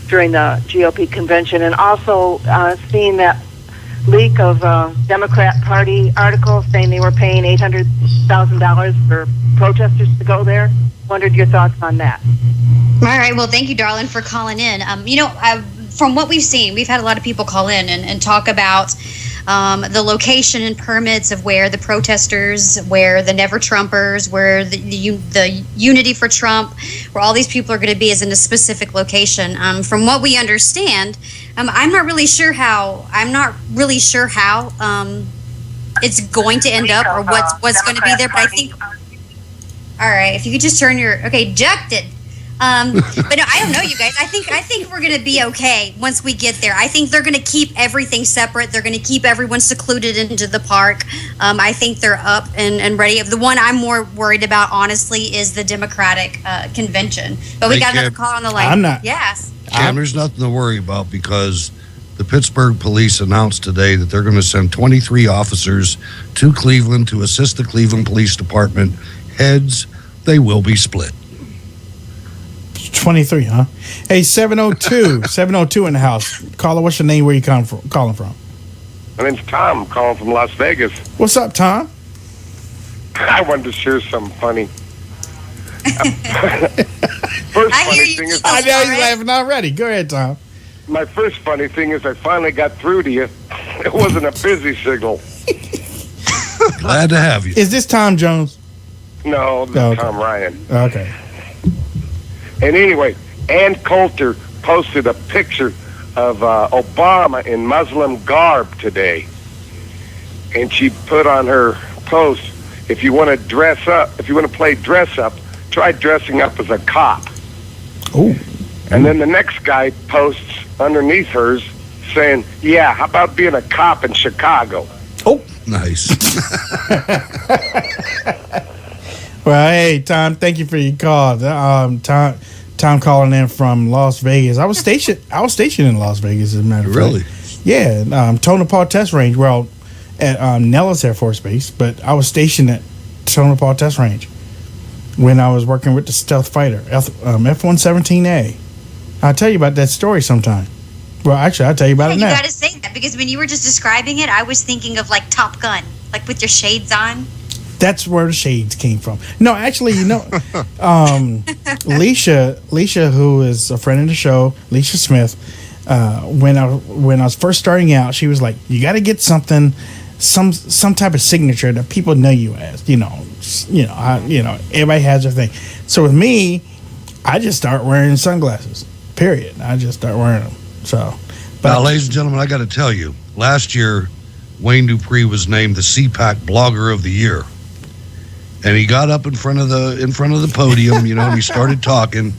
during the GOP convention. And also seeing that leak of Democrat Party article saying they were paying $800,000 for protesters to go there. Wondered your thoughts on that. All right. Well, thank you, darling, for calling in. From what we've seen, we've had a lot of people call in and talk about the location and permits of where the protesters, where the Never Trumpers, where the Unity for Trump, where all these people are going to be is in a specific location. From what we understand, I'm not really sure how it's going to end up or what's going to be there. But I think, all right, if you could just turn your ejected. But no, I don't know, you guys. I think we're gonna be okay once we get there. I think they're gonna keep everything separate. They're gonna keep everyone secluded into the park. I think they're up and ready. The one I'm more worried about, honestly, is the Democratic convention. But we got another call on the line. I'm not. Yes. Cam, there's nothing to worry about because the Pittsburgh police announced today that they're going to send 23 officers to Cleveland to assist the Cleveland Police Department. Heads, they will be split. 23, huh? Hey, 702 in the house. Caller, what's your name? Where you calling from? My name's Tom. I'm calling from Las Vegas. What's up, Tom? I wanted to share something funny. First funny thing is, I know you're laughing already. Go ahead, Tom. My first funny thing is I finally got through to you. It wasn't a busy signal. Glad to have you. Is this Tom Jones? No, this is Tom Ryan. Okay. And anyway, Ann Coulter posted a picture of Obama in Muslim garb today. And she put on her post, if you want to play dress up, try dressing up as a cop. Oh. And then the next guy posts underneath hers saying, yeah, how about being a cop in Chicago? Oh. Nice. Well, hey, Tom, thank you for your call. Tom calling in from Las Vegas. I was stationed in Las Vegas, as a matter of fact. Really? Yeah, Tonopah Test Range. Well, at Nellis Air Force Base, but I was stationed at Tonopah Test Range when I was working with the stealth fighter, F-117A. I'll tell you about that story sometime. Well, actually, I'll tell you about it now. You got to say that because when you were just describing it, I was thinking of like Top Gun, like with your shades on. That's where the shades came from. No, actually, Leisha, who is a friend of the show, Leisha Smith, when I was first starting out, she was like, you got to get something some type of signature that people know you as. Everybody has their thing. So with me, I just start wearing sunglasses. Period. I just start wearing them. So, but now, ladies and gentlemen, I got to tell you, last year Wayne Dupree was named the CPAC Blogger of the Year, and he got up in front of the podium, and he started talking,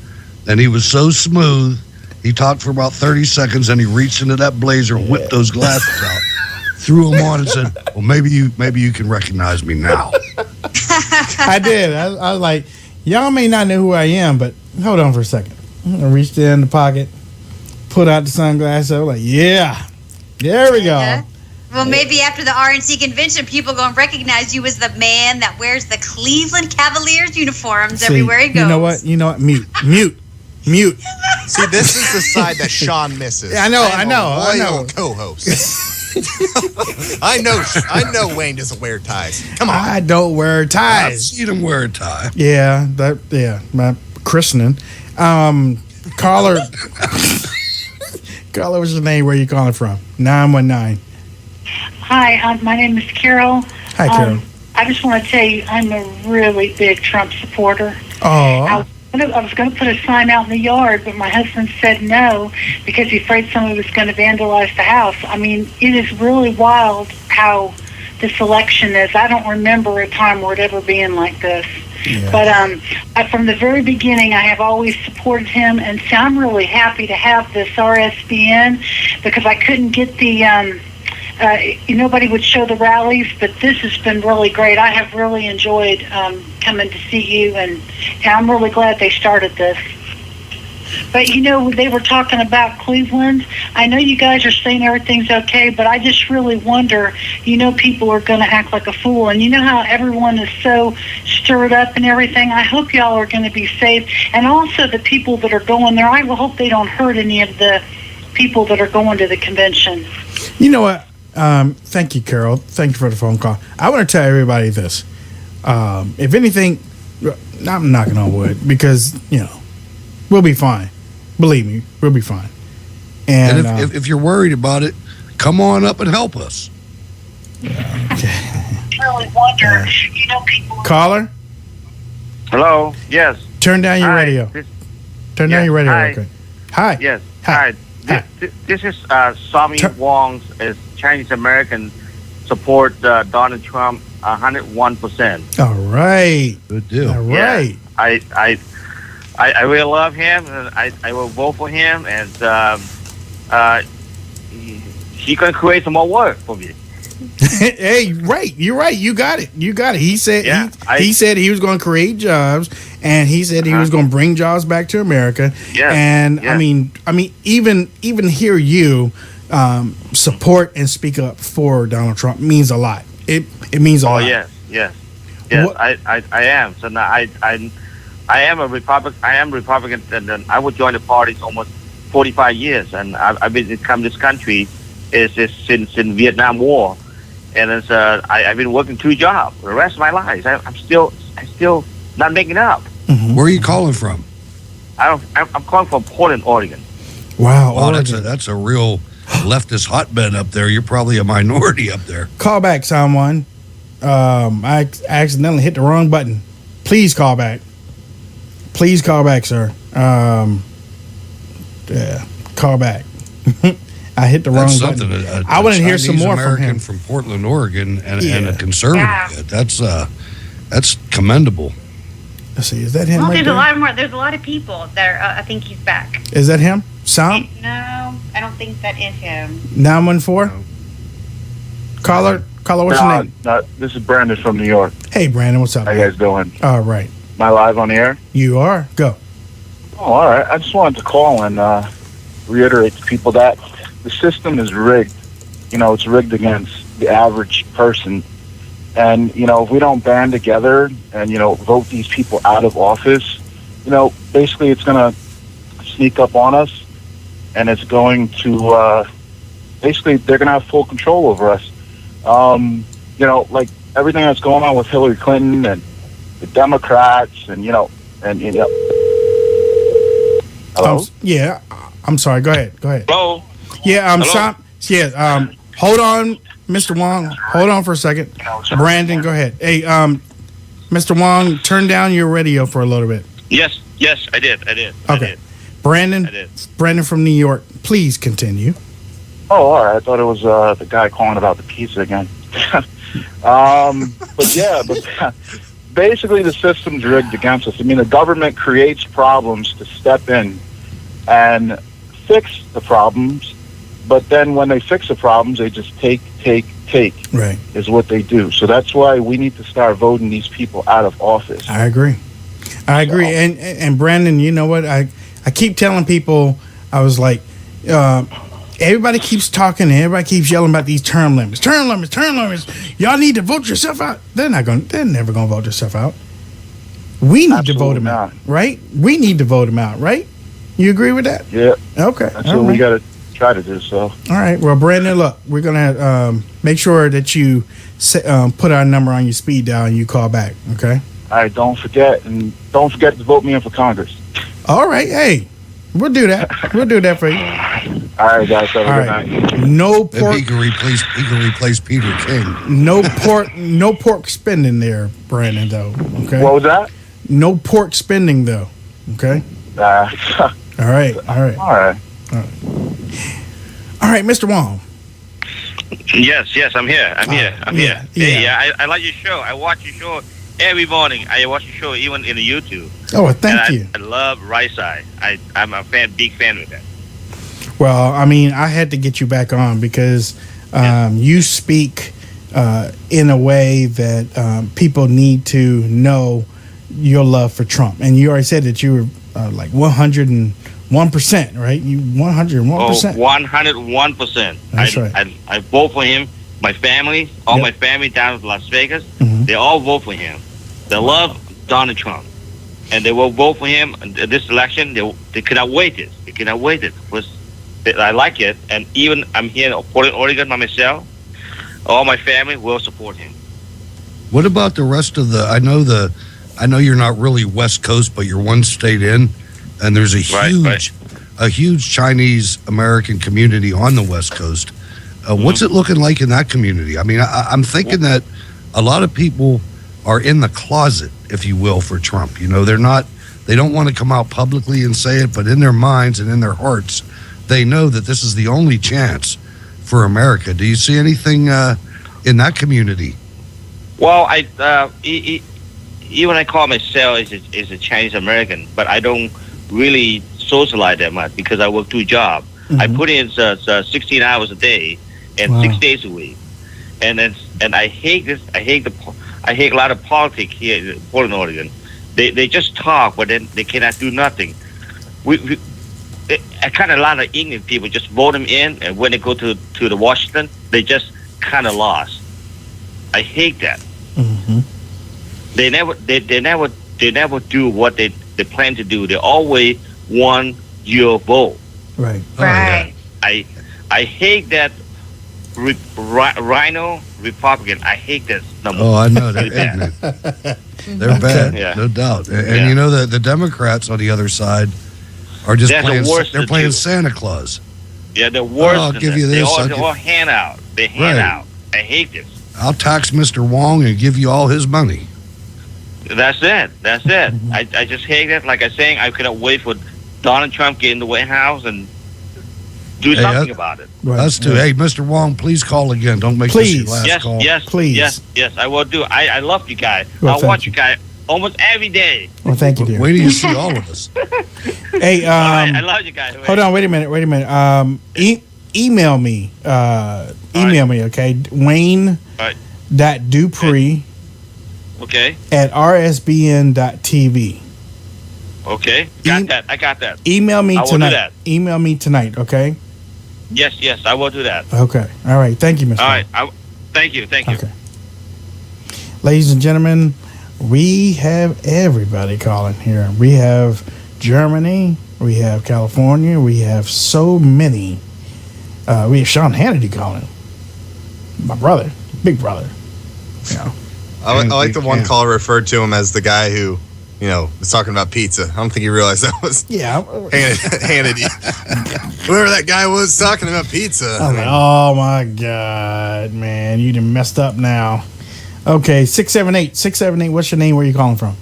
and he was so smooth. He talked for about 30 seconds, and he reached into that blazer, whipped those glasses out, threw them on, and said, "Well, maybe you can recognize me now." I did. I was like, y'all may not know who I am, but hold on for a second. I reached in the pocket, put out the sunglasses. I was like, yeah, there we go. Well, maybe after the RNC convention, people going to recognize you as the man that wears the Cleveland Cavaliers uniforms everywhere he goes. You know what? Mute. See, this is the side that Sean misses. I know. Co-host. I know Wayne doesn't wear ties. Come on. I don't wear ties. I've seen him wear a tie. Yeah, my christening. Caller, what's your name? Where you calling from? 919. Hi, my name is Carol. Hi, Carol. I just want to tell you, I'm a really big Trump supporter. Oh. I was going to put a sign out in the yard, but my husband said no because he's afraid somebody was going to vandalize the house. I mean, it is really wild how this election is. I don't remember a time where it ever being like this. Yeah. But from the very beginning, I have always supported him, and so I'm really happy to have this RSBN because I couldn't get the nobody would show the rallies, but this has been really great. I have really enjoyed coming to see you, and I'm really glad they started this. But, they were talking about Cleveland. I know you guys are saying everything's okay, but I just really wonder, people are going to act like a fool. And you know how everyone is so stirred up and everything? I hope y'all are going to be safe. And also the people that are going there, I will hope they don't hurt any of the people that are going to the convention. You know what? Thank you, Carol. Thank you for the phone call. I want to tell everybody this. If anything, I'm knocking on wood because, we'll be fine. Believe me, we'll be fine. And if you're worried about it, come on up and help us. Really wonder, people. Caller? Hello, yes. Turn down your radio. Turn down your radio. Hi. Real quick. Hi. Yes. Hi. This is Sami Wong's Chinese American support Donald Trump 101%. All right. Good deal. All right. Yeah, I really love him, and I will vote for him, and he can create some more work for me. Hey, right. You're right. You got it. He said he said he was going to create jobs, and he said he was going to bring jobs back to America. Yeah. And I mean, even hear you support and speak up for Donald Trump means a lot. It means a lot. Oh yes. I am. So now I am a Republican. I am Republican, and I would join the party almost 45 years, and I've been come this country since in Vietnam War, and it's I've been working 2 jobs the rest of my life. I'm still not making it up. Mm-hmm. Where are you calling from? I'm calling from Portland, Oregon. Wow, that's a real leftist hotbed up there. You're probably a minority up there. Call back, someone. I accidentally hit the wrong button. Please call back. Please call back, sir. Call back. I hit the wrong button. I want to hear some more from him. From Portland, Oregon, and a conservative. That's commendable. Let's see. Is that him? Well, right there's there? a lot more. There's a lot of people that are, I think he's back. Is that him? Sam? No, I don't think that is him. 914. Caller, what's your name? This is Brandon from New York. Hey, Brandon, what's up? How you guys doing? All right. Am I live on the air? You are. Go. Oh, all right. I just wanted to call and reiterate to people that the system is rigged. It's rigged against the average person. And, if we don't band together and, vote these people out of office, basically it's going to sneak up on us, and it's going to, basically they're going to have full control over us. Like everything that's going on with Hillary Clinton and the Democrats and, Hello? I'm sorry. Go ahead. Hello? Yeah, Hello? hold on. Mr. Wong, hold on for a second. Brandon, go ahead. Hey, Mr. Wong, turn down your radio for a little bit. Yes, I did. Okay. Brandon, Brandon from New York, please continue. Oh, all right. I thought it was the guy calling about the pizza again. But basically the system's rigged against us. I mean, the government creates problems to step in and fix the problems, but then when they fix the problems, they just take. Right. Is what they do. So that's why we need to start voting these people out of office. I agree. And Brandon, you know what? I keep telling people, I was like, everybody keeps talking and everybody keeps yelling about these term limits. Y'all need to vote yourself out. They're never gonna vote themselves out. We need to vote them out, right? We need to vote them out, right? You agree with that? Yeah. Okay. That's what we gotta try to do. So. All right. Well, Brandon, look, we're gonna make sure that you put our number on your speed dial and you call back. Okay. All right. Don't forget to vote me in for Congress. All right. Hey, we'll do that. We'll do that for you. All right, guys. Have a good night. No pork. He can replace Peter King. No pork spending there, Brandon. Though. Okay. What was that? No pork spending though. Okay. All right. All right, Mr. Wong. Yes, I'm here. I'm here. Yeah, I like your show. I watch your show every morning. I watch your show even in the YouTube. Oh, thank you. I love Right Side. I'm a big fan of that. Well, I mean, I had to get you back on because you speak in a way that people need to know your love for Trump. And you already said that you were like 101%, right? You 101%. 101%. That's right. I vote for him. My family, my family down in Las Vegas, they all vote for him. They love Donald Trump, and they will vote for him in this election. They cannot wait it. They cannot wait it. I like it, and even I'm here in Portland, Oregon by myself. All my family will support him. What about the rest of I know you're not really West Coast, but you're one state in, and there's a huge Chinese American community on the West Coast. What's it looking like in that community? I mean, I'm thinking that a lot of people are in the closet, if you will, for Trump. You know, they don't want to come out publicly and say it, but in their minds and in their hearts, they know that this is the only chance for America. Do you see anything in that community? Well, even I call myself as a Chinese American, but I don't really socialize that much because I work 2 jobs. I put in 16 hours a day and 6 days a week, and I hate this. I hate a lot of politics here in Portland, Oregon. They just talk, but then they cannot do nothing. I kind of a lot of Indian people just vote them in, and when they go to the Washington, they just kind of lost. I hate that. They never do what they plan to do. They always want your vote. Right. Right. I hate that Rhino Republican. I hate that number. Oh, I know. They're ignorant. They're bad, no doubt. And you know, the Democrats on the other side are just playing Santa Claus. Yeah, they're worse. I'll give you this. They all hand out. They hand out. I hate this. I'll tax Mr. Wong and give you all his money. That's it. I just hate it. Like I saying, I cannot wait for Donald Trump get in the White House and do something about it. Right. Us too. Hey, Mr. Wong, please call again. Don't make this your last call. Yes, I will do. I love you guys. Well, I watch you guys almost every day. Well, thank you, dear. Wait till you see all of us. Hey, I love you guys. Hold on, wait a minute. Email me. Email me, okay? Wayne.Dupree at RSBN.TV. Okay, that. I got that. Email me tonight. I will do that. Email me tonight, okay? Yes, I will do that. Okay. All right. Thank you, Mr. All right. Thank you. Okay. Ladies and gentlemen, we have everybody calling here. We have Germany. We have California. We have so many. We have Sean Hannity calling. My brother. Big brother. You know. I like the one caller referred to him as the guy who was talking about pizza. I don't think he realized that was Hannity. Whoever that guy was talking about pizza. Oh my God, man. You done messed up now. Okay, 678. What's your name? Where are you calling from?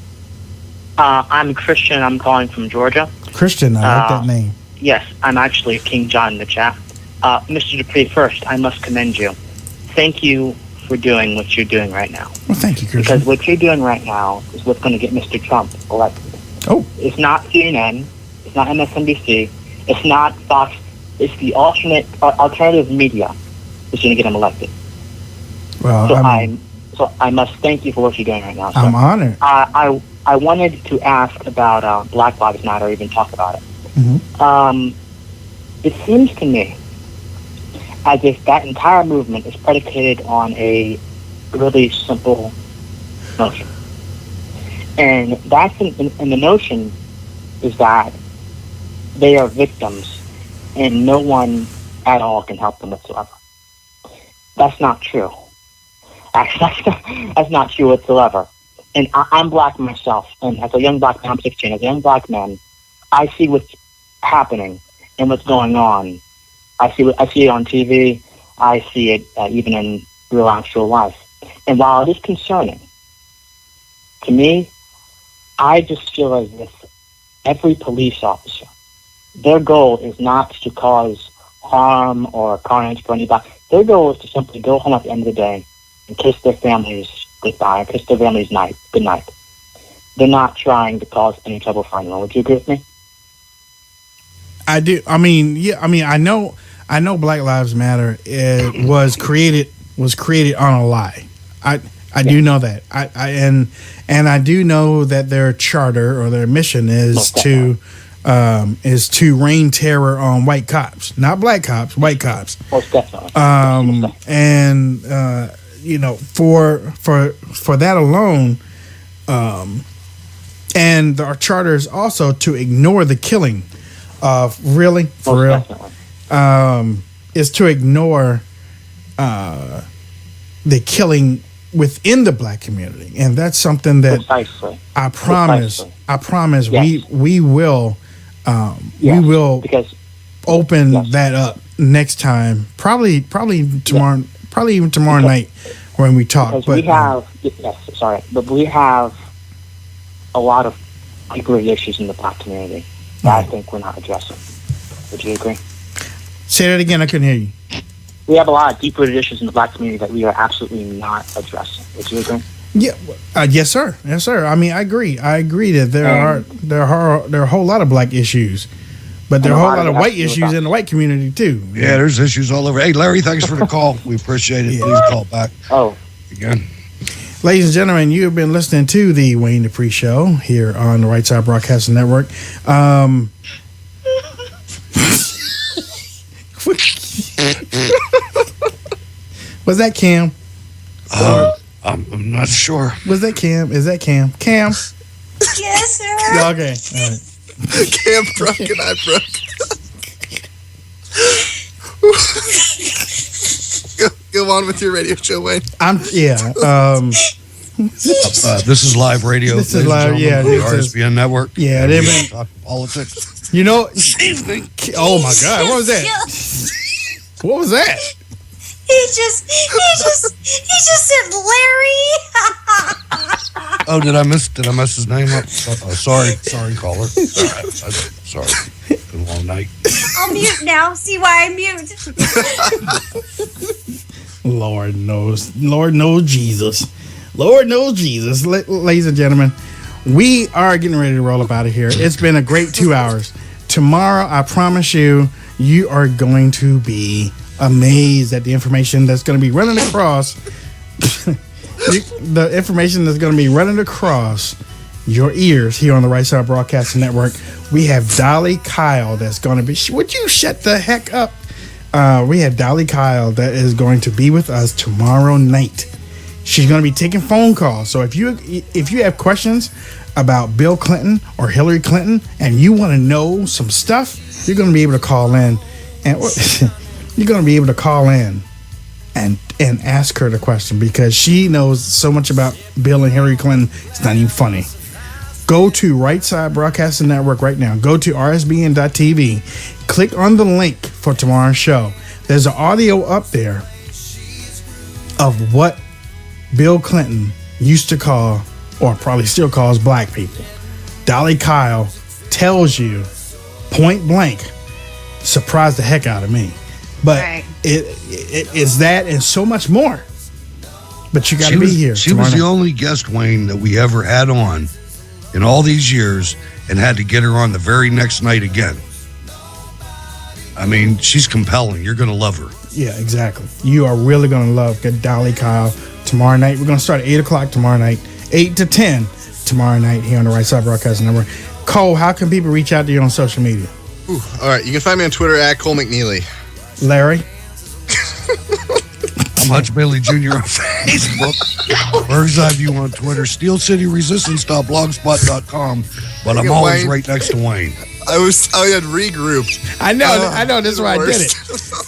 I'm Christian. I'm calling from Georgia. Christian, I like that name. Yes, I'm actually King John in the chat. Mr. Dupree, first, I must commend you. Thank you for doing what you're doing right now. Well, thank you, Christian. Because what you're doing right now is what's going to get Mr. Trump elected. Oh. It's not CNN. It's not MSNBC. It's not Fox. It's the alternative media that's going to get him elected. Well, so I must thank you for what you're doing right now. I'm honored. I wanted to ask about Black Lives Matter, or even talk about it. Mm-hmm. It seems to me as if that entire movement is predicated on a really simple notion. And that's and the notion is that they are victims and no one at all can help them whatsoever. That's not true. Actually, that's not true whatsoever. And I'm black myself, and as a young black man, I'm 16, as a young black man, I see what's happening and what's going on. I see it on TV. I see it even in real actual life. And while it is concerning, to me, I just feel as if every police officer, their goal is not to cause harm or carnage for anybody. Their goal is to simply go home at the end of the day and kiss their families goodbye, or kiss their families good night. They're not trying to cause any trouble for anyone. Would you agree with me? I do. I mean, yeah. I mean, I know Black Lives Matter was created on a lie. I do know that. And I do know that their charter or their mission is to rain terror on white cops, not black cops, white cops. Most definitely. And for that alone, and our charter is also to ignore the killing of is to ignore the killing within the black community, and that's something that I promise we will open that up next time, probably even tomorrow night when we talk. Because but we have a lot of deeper issues in the black community that I think we're not addressing. Would you agree? Say that again. I couldn't hear you. We have a lot of deeper issues in the black community that we are absolutely not addressing. Would you agree? Yeah. Yes, sir. Yes, sir. I mean, I agree. That there are a whole lot of black issues, but there are a whole lot of white issues in the white community too. Yeah, there's issues all over. Hey, Larry, thanks for the call. We appreciate it. Yeah. Please call back. Again. Ladies and gentlemen, you have been listening to the Wayne Dupree Show here on the Right Side Broadcasting Network. Was that Cam? I'm not sure. Was that Cam? Is that Cam? Cam? Yes, sir. Okay. All right. Cam broke and I broke. Go on with your radio show, Wayne. This is live radio. This is live, yeah. The RSBN network. Yeah, they've been talking politics. You know, oh my God, what was that? What was that? He just said Larry. Oh, did I mess his name up? Sorry, caller. Sorry. Been a long night. I'll mute now. See why I mute. Lord knows Jesus. Lord knows Jesus. Ladies and gentlemen, we are getting ready to roll up out of here. It's been a great 2 hours. Tomorrow, I promise you are going to be amazed at the information that's going to be running across the information that's going to be running across your ears here on the Right Side Broadcasting Network. We have Dolly Kyle that's going to be, would you shut the heck up? We have Dolly Kyle that is going to be with us tomorrow night. She's going to be taking phone calls. So if you have questions about Bill Clinton or Hillary Clinton and you want to know some stuff, you're going to be able to call in and you're going to be able to call in and ask her the question because she knows so much about Bill and Hillary Clinton. It's not even funny. Go to Right Side Broadcasting Network right now. Go to rsbn.tv. Click on the link for tomorrow's show. There's an audio up there of what Bill Clinton used to call, or probably still calls, black people. Dolly Kyle tells you point blank, surprised the heck out of me. But it is that and so much more. But you got to be here. She was the only guest, Wayne, that we ever had on in all these years and had to get her on the very next night again. I mean, she's compelling. You're going to love her. Yeah, exactly. You are really going to love Dolly Kyle tomorrow night. We're going to start at 8 o'clock tomorrow night, 8 to 10 tomorrow night here on the Right Side Broadcasting Network. Cole, how can people reach out to you on social media? Ooh, all right, you can find me on Twitter at Cole McNeely. Larry? I'm Hutch Bailey Jr. on Facebook. Bird's Eye View on Twitter. SteelCityResistance.blogspot.com. But I'm always Wayne. right next to Wayne. I had regrouped. I know. This is why I did it.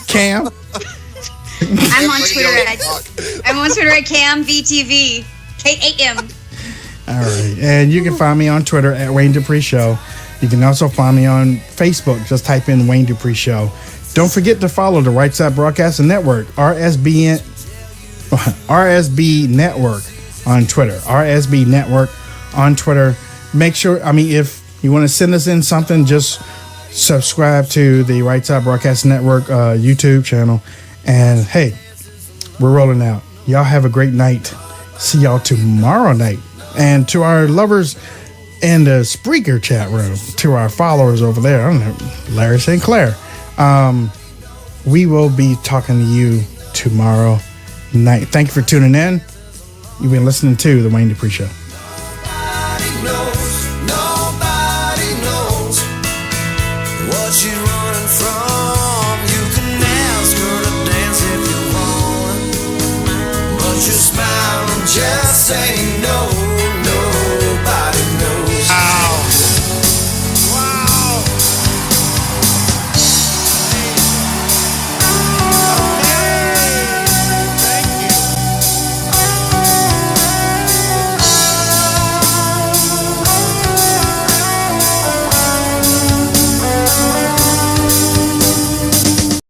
Cam? I'm on Twitter at CamVTV. KAM. All right. And you can find me on Twitter at Wayne Dupree Show. You can also find me on Facebook. Just type in Wayne Dupree Show. Don't forget to follow the Right Side Broadcasting Network, RSB Network on Twitter. RSB Network on Twitter. Make sure, if you want to send us in something, just subscribe to the Right Side Broadcasting Network YouTube channel. And hey, we're rolling out. Y'all have a great night. See y'all tomorrow night. And to our lovers in the Spreaker chat room, to our followers over there, I don't know, Larry St. Clair, we will be talking to you tomorrow night. Thank you for tuning in. You've been listening to The Wayne Dupree Show.